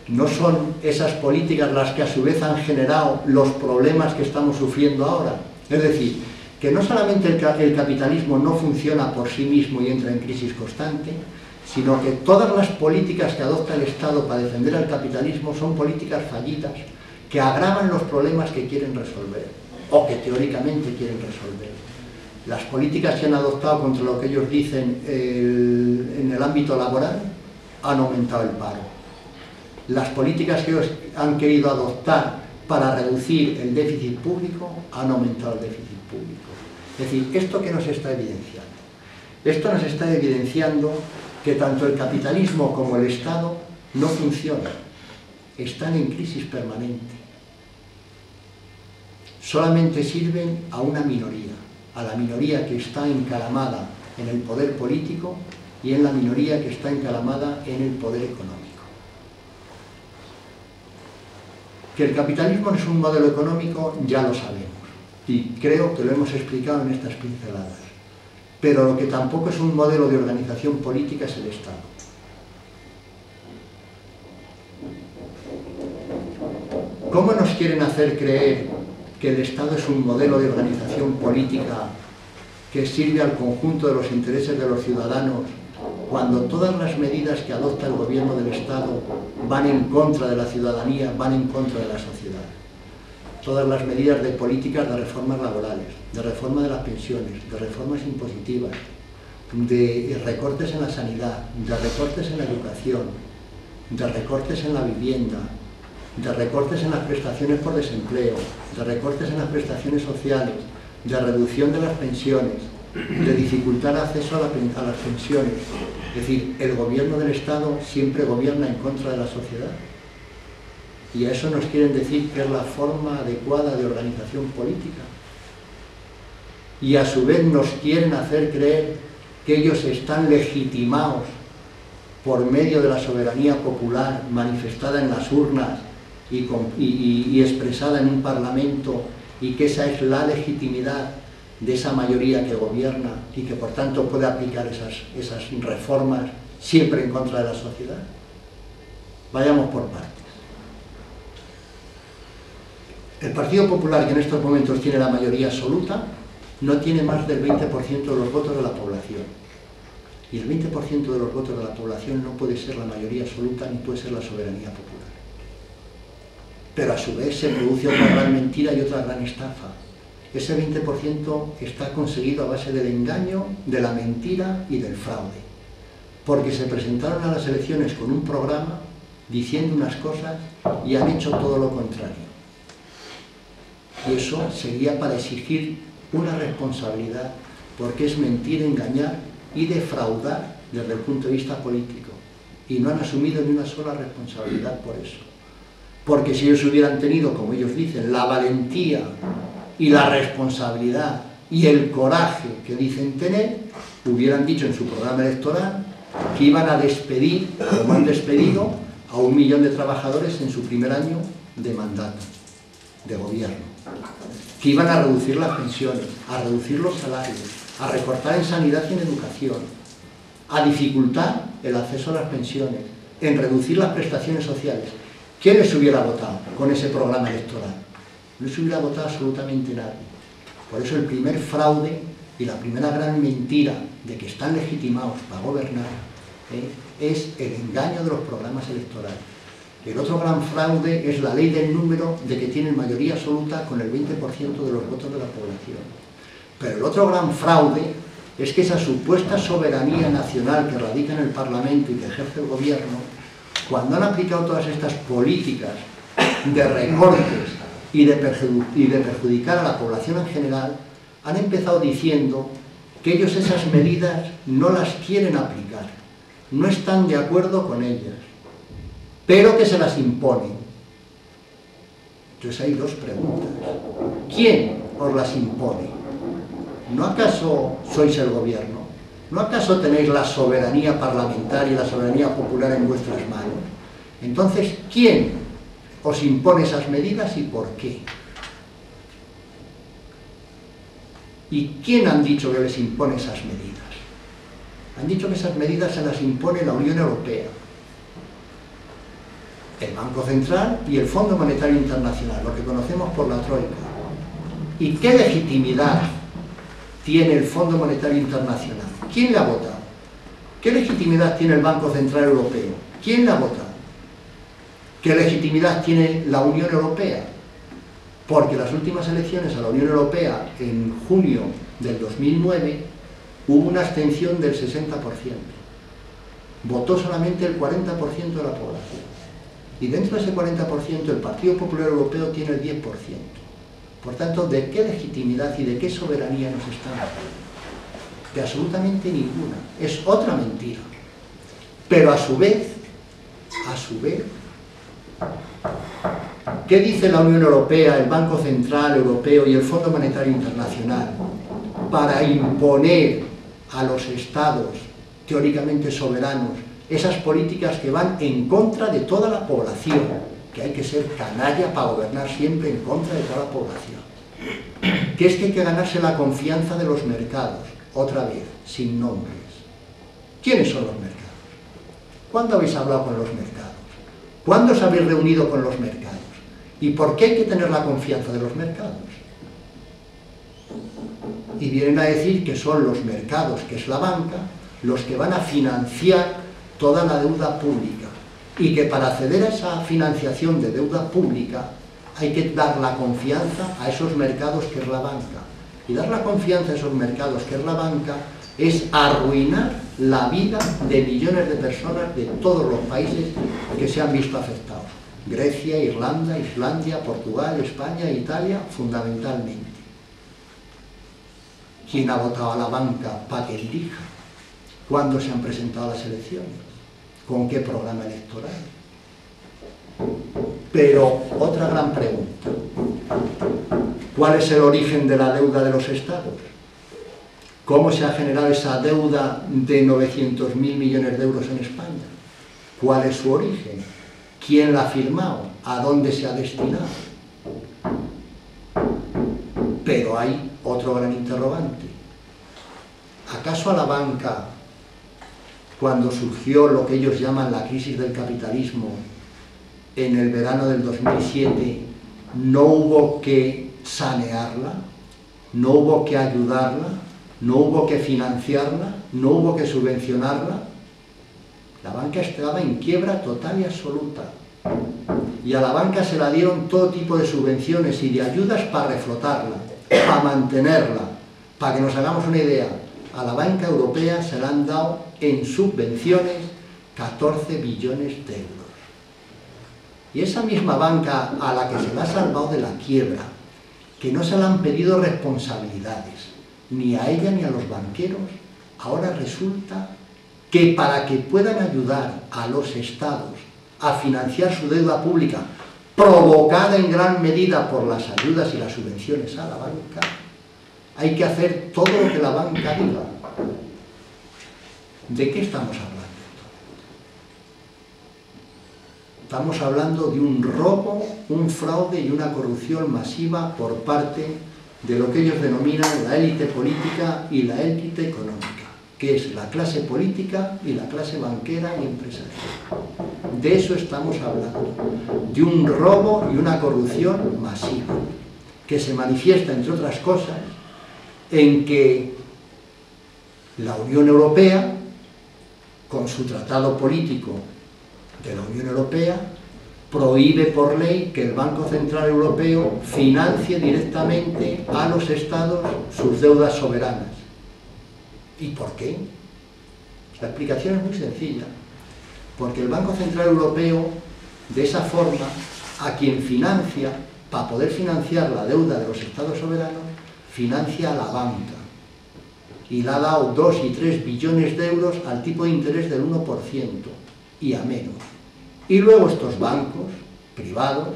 ¿No son esas políticas las que a su vez han generado los problemas que estamos sufriendo ahora? Es decir, que no solamente el capitalismo no funciona por sí mismo y entra en crisis constante, sino que todas las políticas que adopta el Estado para defender al capitalismo son políticas fallidas, que agravan los problemas que quieren resolver, o que teóricamente quieren resolver. Las políticas que han adoptado contra lo que ellos dicen en el ámbito laboral han aumentado el paro. Las políticas que ellos han querido adoptar para reducir el déficit público han aumentado el déficit público. Es decir, ¿esto qué nos está evidenciando? Esto nos está evidenciando que tanto el capitalismo como el Estado no funcionan, están en crisis permanente. Solamente sirven a una minoría, a la minoría que está encaramada en el poder político y en la minoría que está encaramada en el poder económico. Que el capitalismo no es un modelo económico ya lo sabemos, y creo que lo hemos explicado en estas pinceladas. Pero lo que tampoco es un modelo de organización política es el Estado. ¿Cómo nos quieren hacer creer que el Estado es un modelo de organización política que sirve al conjunto de los intereses de los ciudadanos, cuando todas las medidas que adopta el gobierno del Estado van en contra de la ciudadanía, van en contra de la sociedad? Todas las medidas de políticas de reformas laborales, de reforma de las pensiones, de reformas impositivas, de recortes en la sanidad, de recortes en la educación, de recortes en la vivienda, de recortes en las prestaciones por desempleo, de recortes en las prestaciones sociales, de reducción de las pensiones, de dificultar el acceso a las pensiones. Es decir, el gobierno del Estado siempre gobierna en contra de la sociedad. Y a eso nos quieren decir que es la forma adecuada de organización política. Y a su vez nos quieren hacer creer que ellos están legitimados por medio de la soberanía popular manifestada en las urnas y expresada en un parlamento, y que esa es la legitimidad de esa mayoría que gobierna y que por tanto puede aplicar esas reformas siempre en contra de la sociedad. Vayamos por partes. El Partido Popular, que en estos momentos tiene la mayoría absoluta, no tiene más del 20% de los votos de la población. Y el 20% de los votos de la población no puede ser la mayoría absoluta ni puede ser la soberanía popular. Pero a su vez se produce otra gran mentira y otra gran estafa. Ese 20% está conseguido a base del engaño, de la mentira y del fraude. Porque se presentaron a las elecciones con un programa diciendo unas cosas y han hecho todo lo contrario. Y eso sería para exigir una responsabilidad, porque es mentir, engañar y defraudar desde el punto de vista político. Y no han asumido ni una sola responsabilidad por eso. Porque si ellos hubieran tenido, como ellos dicen, la valentía y la responsabilidad y el coraje que dicen tener, hubieran dicho en su programa electoral que iban a despedir, como han despedido, a 1 millón de trabajadores en su primer año de mandato, de gobierno. Que iban a reducir las pensiones, a reducir los salarios, a recortar en sanidad y en educación, a dificultar el acceso a las pensiones, en reducir las prestaciones sociales. ¿Quién les hubiera votado con ese programa electoral? No se hubiera votado absolutamente nadie. Por eso el primer fraude y la primera gran mentira de que están legitimados para gobernar es el engaño de los programas electorales. El otro gran fraude es la ley del número, de que tienen mayoría absoluta con el 20% de los votos de la población. Pero el otro gran fraude es que esa supuesta soberanía nacional que radica en el Parlamento y que ejerce el gobierno, cuando han aplicado todas estas políticas de recortes y de perjudicar a la población en general, han empezado diciendo que ellos esas medidas no las quieren aplicar, no están de acuerdo con ellas, pero que se las imponen. Entonces hay dos preguntas. ¿Quién os las impone? ¿No acaso sois el gobierno? ¿No acaso tenéis la soberanía parlamentaria y la soberanía popular en vuestras manos? Entonces, ¿quién os impone esas medidas y por qué? ¿Y quién han dicho que les impone esas medidas? Han dicho que esas medidas se las impone la Unión Europea, el Banco Central y el Fondo Monetario Internacional, lo que conocemos por la Troika. ¿Y qué legitimidad tiene el Fondo Monetario Internacional? ¿Quién le ha votado? ¿Qué legitimidad tiene el Banco Central Europeo? ¿Quién le ha votado? ¿Qué legitimidad tiene la Unión Europea? Porque en las últimas elecciones a la Unión Europea, en junio del 2009, hubo una abstención del 60%. Votó solamente el 40% de la población. Y dentro de ese 40% el Partido Popular Europeo tiene el 10%. Por tanto, ¿de qué legitimidad y de qué soberanía nos están hablando? De absolutamente ninguna. Es otra mentira. Pero a su vez, ¿qué dice la Unión Europea, el Banco Central Europeo y el Fondo Monetario Internacional para imponer a los estados teóricamente soberanos esas políticas que van en contra de toda la población? Que hay que ser canalla para gobernar siempre en contra de toda la población. Que es que hay que ganarse la confianza de los mercados, otra vez, sin nombres. ¿Quiénes son los mercados? ¿Cuándo habéis hablado con los mercados? ¿Cuándo os habéis reunido con los mercados? ¿Y por qué hay que tener la confianza de los mercados? Y vienen a decir que son los mercados, que es la banca, los que van a financiar toda la deuda pública, y que para acceder a esa financiación de deuda pública hay que dar la confianza a esos mercados que es la banca. Y dar la confianza a esos mercados que es la banca es arruinar la vida de millones de personas de todos los países que se han visto afectados. Grecia, Irlanda, Islandia, Portugal, España, Italia, fundamentalmente. ¿Quién ha votado a la banca para que dirija? ¿Cuándo se han presentado las elecciones? ¿Con qué programa electoral? Pero otra gran pregunta. ¿Cuál es el origen de la deuda de los estados? ¿Cómo se ha generado esa deuda de 900.000 millones de euros en España? ¿Cuál es su origen? ¿Quién la ha firmado? ¿A dónde se ha destinado? Pero hay otro gran interrogante. ¿Acaso a la banca, cuando surgió lo que ellos llaman la crisis del capitalismo en el verano del 2007, no hubo que sanearla, no hubo que ayudarla, no hubo que financiarla, no hubo que subvencionarla? La banca estaba en quiebra total y absoluta, y a la banca se la dieron todo tipo de subvenciones y de ayudas para reflotarla, para mantenerla. Para que nos hagamos una idea, a la banca europea se le han dado en subvenciones 14 billones de euros. Y esa misma banca a la que se le ha salvado de la quiebra, que no se le han pedido responsabilidades, ni a ella ni a los banqueros, ahora resulta que para que puedan ayudar a los estados a financiar su deuda pública, provocada en gran medida por las ayudas y las subvenciones a la banca, hay que hacer todo lo que la banca diga. ¿De qué estamos hablando? Estamos hablando de un robo, un fraude y una corrupción masiva por parte de lo que ellos denominan la élite política y la élite económica, que es la clase política y la clase banquera y empresarial. De eso estamos hablando, de un robo y una corrupción masiva, que se manifiesta, entre otras cosas, en que la Unión Europea, con su tratado político de la Unión Europea, prohíbe por ley que el Banco Central Europeo financie directamente a los estados sus deudas soberanas. ¿Y por qué? La explicación es muy sencilla. Porque el Banco Central Europeo, de esa forma, a quien financia, para poder financiar la deuda de los estados soberanos, financia a la banca. y le ha dado 2 y 3 billones de euros al tipo de interés del 1% y a menos. Y luego estos bancos privados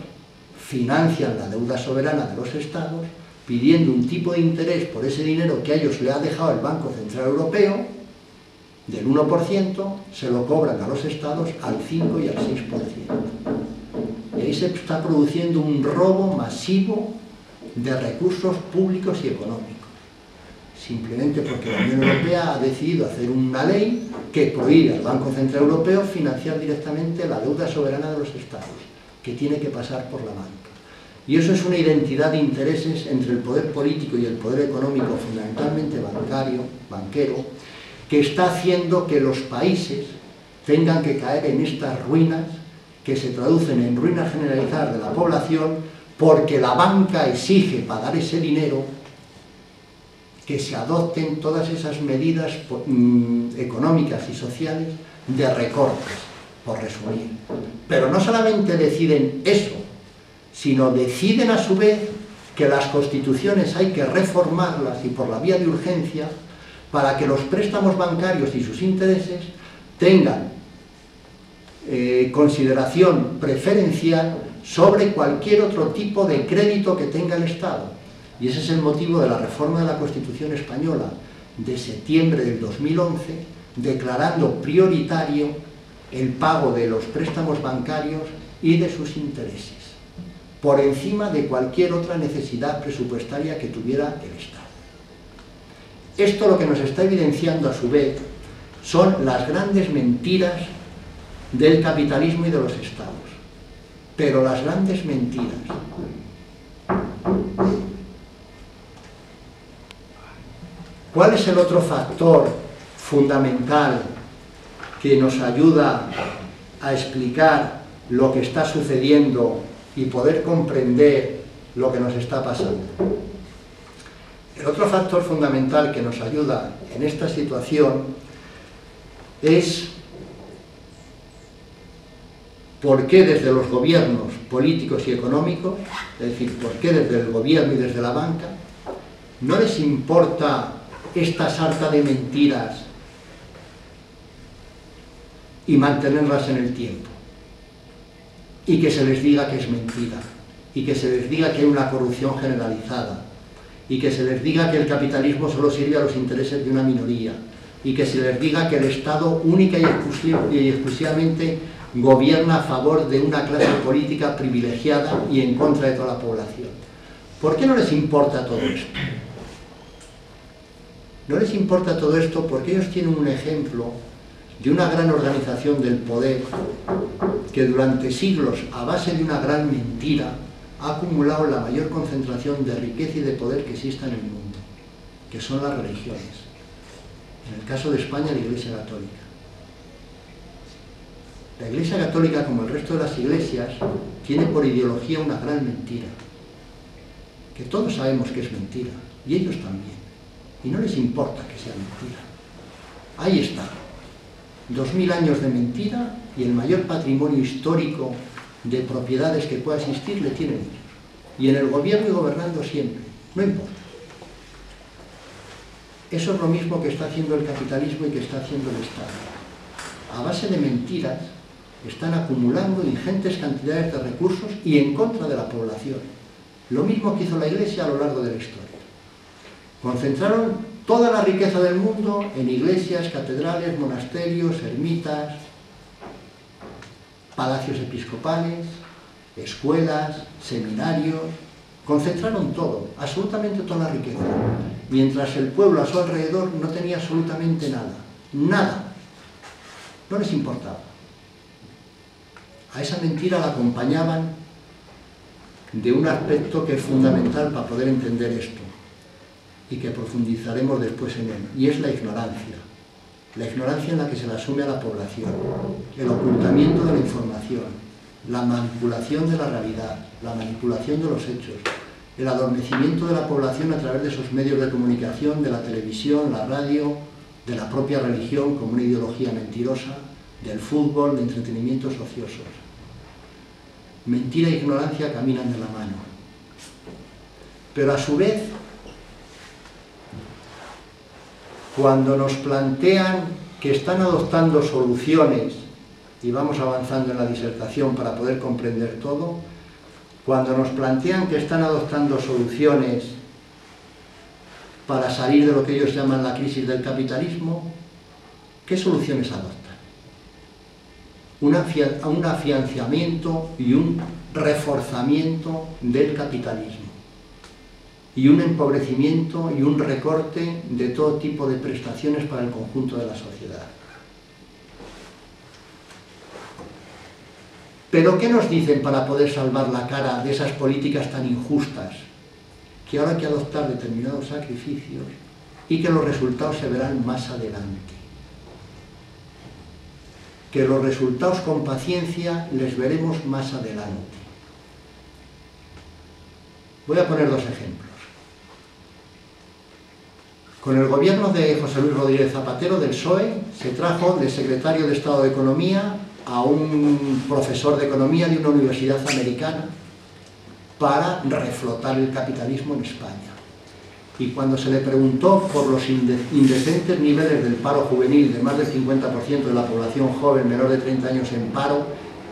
financian la deuda soberana de los estados pidiendo un tipo de interés por ese dinero que a ellos le ha dejado el Banco Central Europeo del 1%, se lo cobran a los estados al 5 y al 6%. Y ahí se está produciendo un robo masivo de recursos públicos y económicos, simplemente porque la Unión Europea ha decidido hacer una ley que prohíbe al Banco Central Europeo financiar directamente la deuda soberana de los estados, que tiene que pasar por la banca. Y eso es una identidad de intereses entre el poder político y el poder económico, fundamentalmente banquero, que está haciendo que los países tengan que caer en estas ruinas, que se traducen en ruinas generalizadas de la población, porque la banca exige pagar ese dinero, que se adopten todas esas medidas económicas y sociales de recortes, por resumir. Pero no solamente deciden eso, sino deciden a su vez que las constituciones hay que reformarlas y por la vía de urgencia para que los préstamos bancarios y sus intereses tengan consideración preferencial sobre cualquier otro tipo de crédito que tenga el Estado. Y ese es el motivo de la reforma de la Constitución española de septiembre del 2011, declarando prioritario el pago de los préstamos bancarios y de sus intereses, por encima de cualquier otra necesidad presupuestaria que tuviera el Estado. Esto lo que nos está evidenciando a su vez son las grandes mentiras del capitalismo y de los Estados. Pero las grandes mentiras. ¿Cuál es el otro factor fundamental que nos ayuda a explicar lo que está sucediendo y poder comprender lo que nos está pasando? El otro factor fundamental que nos ayuda en esta situación es por qué desde los gobiernos políticos y económicos, es decir, por qué desde el gobierno y desde la banca, no les importa esta sarta de mentiras y mantenerlas en el tiempo, y que se les diga que es mentira, y que se les diga que hay una corrupción generalizada, y que se les diga que el capitalismo solo sirve a los intereses de una minoría, y que se les diga que el Estado única y exclusivamente gobierna a favor de una clase política privilegiada y en contra de toda la población. ¿Por qué no les importa todo esto? No les importa todo esto porque ellos tienen un ejemplo de una gran organización del poder que durante siglos, a base de una gran mentira, ha acumulado la mayor concentración de riqueza y de poder que exista en el mundo, que son las religiones. En el caso de España, la Iglesia Católica. La Iglesia Católica, como el resto de las iglesias, tiene por ideología una gran mentira, que todos sabemos que es mentira, y ellos también, y no les importa que sea mentira. Ahí está, 2000 años de mentira, y el mayor patrimonio histórico de propiedades que pueda existir le tienen ellos, y en el gobierno y gobernando siempre, no importa. Eso es lo mismo que está haciendo el capitalismo y que está haciendo el Estado. A base de mentiras están acumulando ingentes cantidades de recursos y en contra de la población. Lo mismo que hizo la Iglesia a lo largo de la historia. Concentraron toda la riqueza del mundo en iglesias, catedrales, monasterios, ermitas, palacios episcopales, escuelas, seminarios. Concentraron todo, absolutamente toda la riqueza, mientras el pueblo a su alrededor no tenía absolutamente nada, nada, no les importaba. A esa mentira la acompañaban de un aspecto que es fundamental para poder entender esto, y que profundizaremos después en él, y es la ignorancia en la que se le asume a la población, el ocultamiento de la información, la manipulación de la realidad, la manipulación de los hechos, el adormecimiento de la población a través de esos medios de comunicación, de la televisión, la radio, de la propia religión como una ideología mentirosa, del fútbol, de entretenimientos ociosos. Mentira e ignorancia caminan de la mano. Pero a su vez, cuando nos plantean que están adoptando soluciones, y vamos avanzando en la disertación para poder comprender todo, cuando nos plantean que están adoptando soluciones para salir de lo que ellos llaman la crisis del capitalismo, ¿qué soluciones adoptan? Un afianzamiento y un reforzamiento del capitalismo, y un empobrecimiento y un recorte de todo tipo de prestaciones para el conjunto de la sociedad. ¿Pero qué nos dicen para poder salvar la cara de esas políticas tan injustas? Que ahora hay que adoptar determinados sacrificios y que los resultados se verán más adelante. Que los resultados con paciencia les veremos más adelante. Voy a poner dos ejemplos. Con el gobierno de José Luis Rodríguez Zapatero, del PSOE, se trajo de secretario de Estado de Economía a un profesor de Economía de una universidad americana para reflotar el capitalismo en España. Y cuando se le preguntó por los indecentes niveles del paro juvenil, de más del 50% de la población joven menor de 30 años en paro,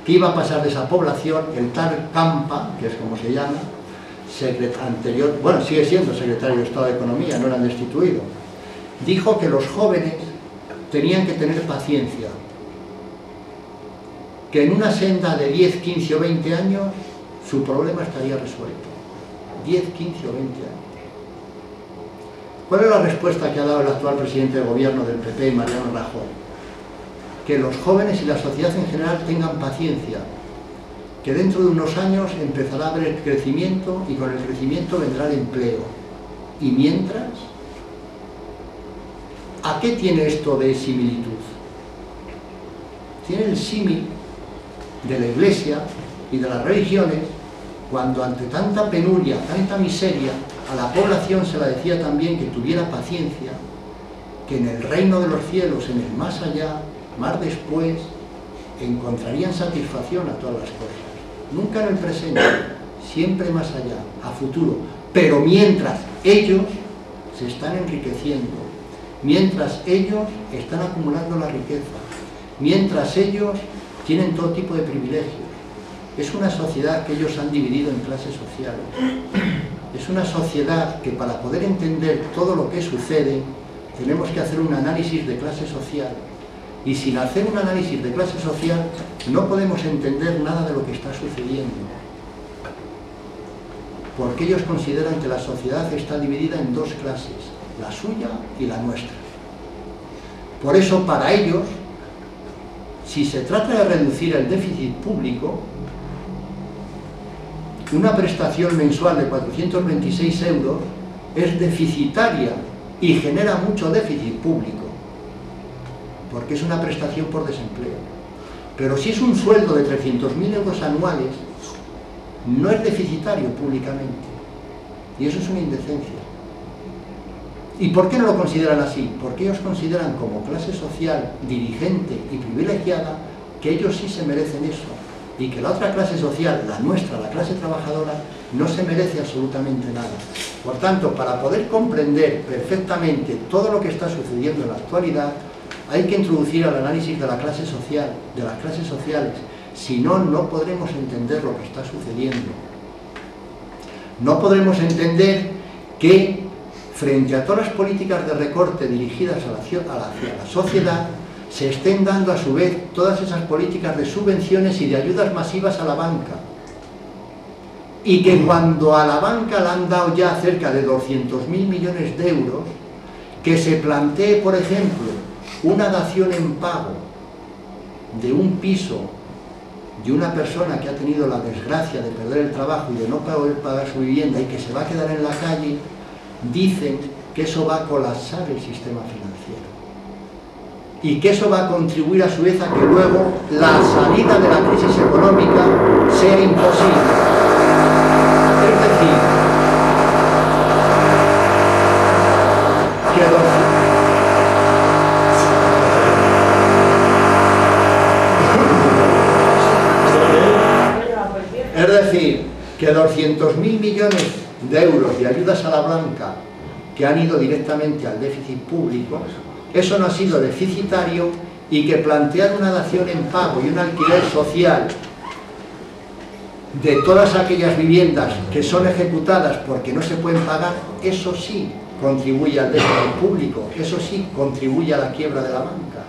¿qué iba a pasar de esa población? El tal Campa, que es como se llama, sigue siendo secretario de Estado de Economía, no eran destituidos, dijo que los jóvenes tenían que tener paciencia, que en una senda de 10, 15 o 20 años su problema estaría resuelto. 10, 15 o 20 años. ¿Cuál es la respuesta que ha dado el actual presidente del gobierno del PP, Mariano Rajoy? Que los jóvenes y la sociedad en general tengan paciencia, que dentro de unos años empezará a haber crecimiento y con el crecimiento vendrá el empleo. Y mientras, ¿a qué tiene esto de similitud? Tiene el símil de la Iglesia y de las religiones, cuando ante tanta penuria, tanta miseria, a la población se la decía también que tuviera paciencia, que en el reino de los cielos, en el más allá, más después, encontrarían satisfacción a todas las cosas. Nunca en el presente, siempre más allá, a futuro. Pero mientras ellos se están enriqueciendo, mientras ellos están acumulando la riqueza, mientras ellos tienen todo tipo de privilegios. Es una sociedad que ellos han dividido en clases sociales. Es una sociedad que para poder entender todo lo que sucede, tenemos que hacer un análisis de clase social. Y sin hacer un análisis de clase social, no podemos entender nada de lo que está sucediendo. Porque ellos consideran que la sociedad está dividida en dos clases, la suya y la nuestra. Por eso, para ellos, si se trata de reducir el déficit público, una prestación mensual de 426 euros es deficitaria y genera mucho déficit público, porque es una prestación por desempleo. Pero si es un sueldo de 300.000 euros anuales, no es deficitario públicamente. Y eso es una indecencia. ¿Y por qué no lo consideran así? Porque ellos consideran como clase social dirigente y privilegiada que ellos sí se merecen eso, y que la otra clase social, la nuestra, la clase trabajadora, no se merece absolutamente nada. Por tanto, para poder comprender perfectamente todo lo que está sucediendo en la actualidad, hay que introducir el análisis de la clase social, de las clases sociales. Si no, no podremos entender lo que está sucediendo. No podremos entender que, frente a todas las políticas de recorte dirigidas hacia la sociedad, se estén dando a su vez todas esas políticas de subvenciones y de ayudas masivas a la banca. Y que cuando a la banca le han dado ya cerca de 200.000 millones de euros, que se plantee, por ejemplo, una dación en pago de un piso de una persona que ha tenido la desgracia de perder el trabajo y de no poder pagar su vivienda y que se va a quedar en la calle, dicen que eso va a colapsar el sistema financiero y que eso va a contribuir a su vez a que luego la salida de la crisis económica sea imposible. Es decir, que 200.000 millones de euros de ayudas a la banca que han ido directamente al déficit público, eso no ha sido deficitario, y que plantear una dación en pago y un alquiler social de todas aquellas viviendas que son ejecutadas porque no se pueden pagar, eso sí contribuye al déficit público, eso sí contribuye a la quiebra de la banca.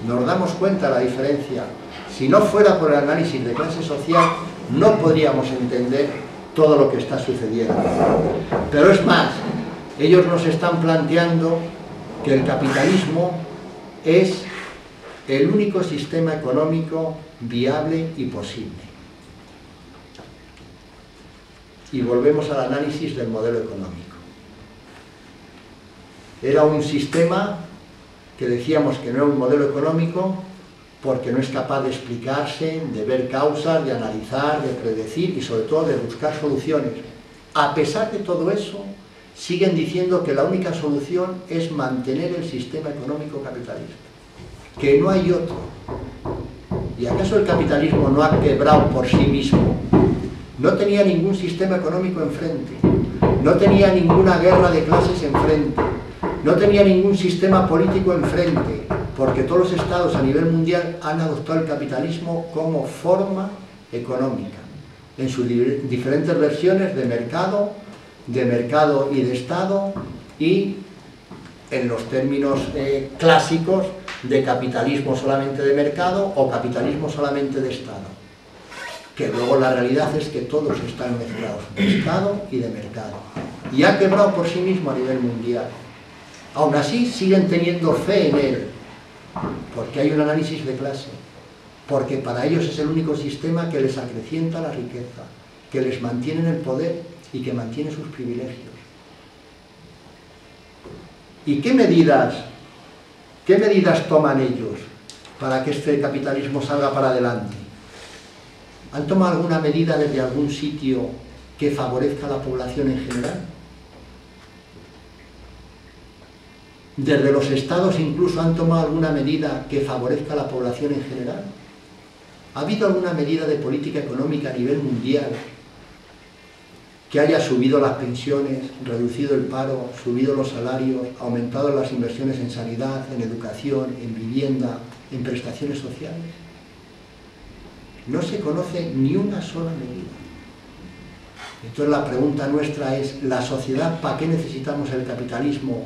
Nos damos cuenta de la diferencia. Si no fuera por el análisis de clase social, no podríamos entender todo lo que está sucediendo. Pero es más, ellos nos están planteando que el capitalismo es el único sistema económico viable y posible. Y volvemos al análisis del modelo económico. Era un sistema que decíamos que no era un modelo económico porque no es capaz de explicarse, de ver causas, de analizar, de predecir y sobre todo de buscar soluciones. A pesar de todo eso, siguen diciendo que la única solución es mantener el sistema económico capitalista, que no hay otro. ¿Y acaso el capitalismo no ha quebrado por sí mismo? No tenía ningún sistema económico enfrente, no tenía ninguna guerra de clases enfrente, no tenía ningún sistema político enfrente, porque todos los estados a nivel mundial han adoptado el capitalismo como forma económica, en sus diferentes versiones de mercado y de Estado, y en los términos clásicos de capitalismo solamente de mercado o capitalismo solamente de Estado. Que luego la realidad es que todos están mezclados, de Estado y de mercado. Y ha quebrado por sí mismo a nivel mundial. Aún así siguen teniendo fe en él, porque hay un análisis de clase, porque para ellos es el único sistema que les acrecienta la riqueza, que les mantiene en el poder y que mantiene sus privilegios. ¿Y qué medidas toman ellos para que este capitalismo salga para adelante? ¿Han tomado alguna medida desde algún sitio que favorezca a la población en general? ¿Desde los estados incluso han tomado alguna medida que favorezca a la población en general? ¿Ha habido alguna medida de política económica a nivel mundial que haya subido las pensiones, reducido el paro, subido los salarios, aumentado las inversiones en sanidad, en educación, en vivienda, en prestaciones sociales? No se conoce ni una sola medida. Entonces la pregunta nuestra es, ¿la sociedad para qué necesitamos el capitalismo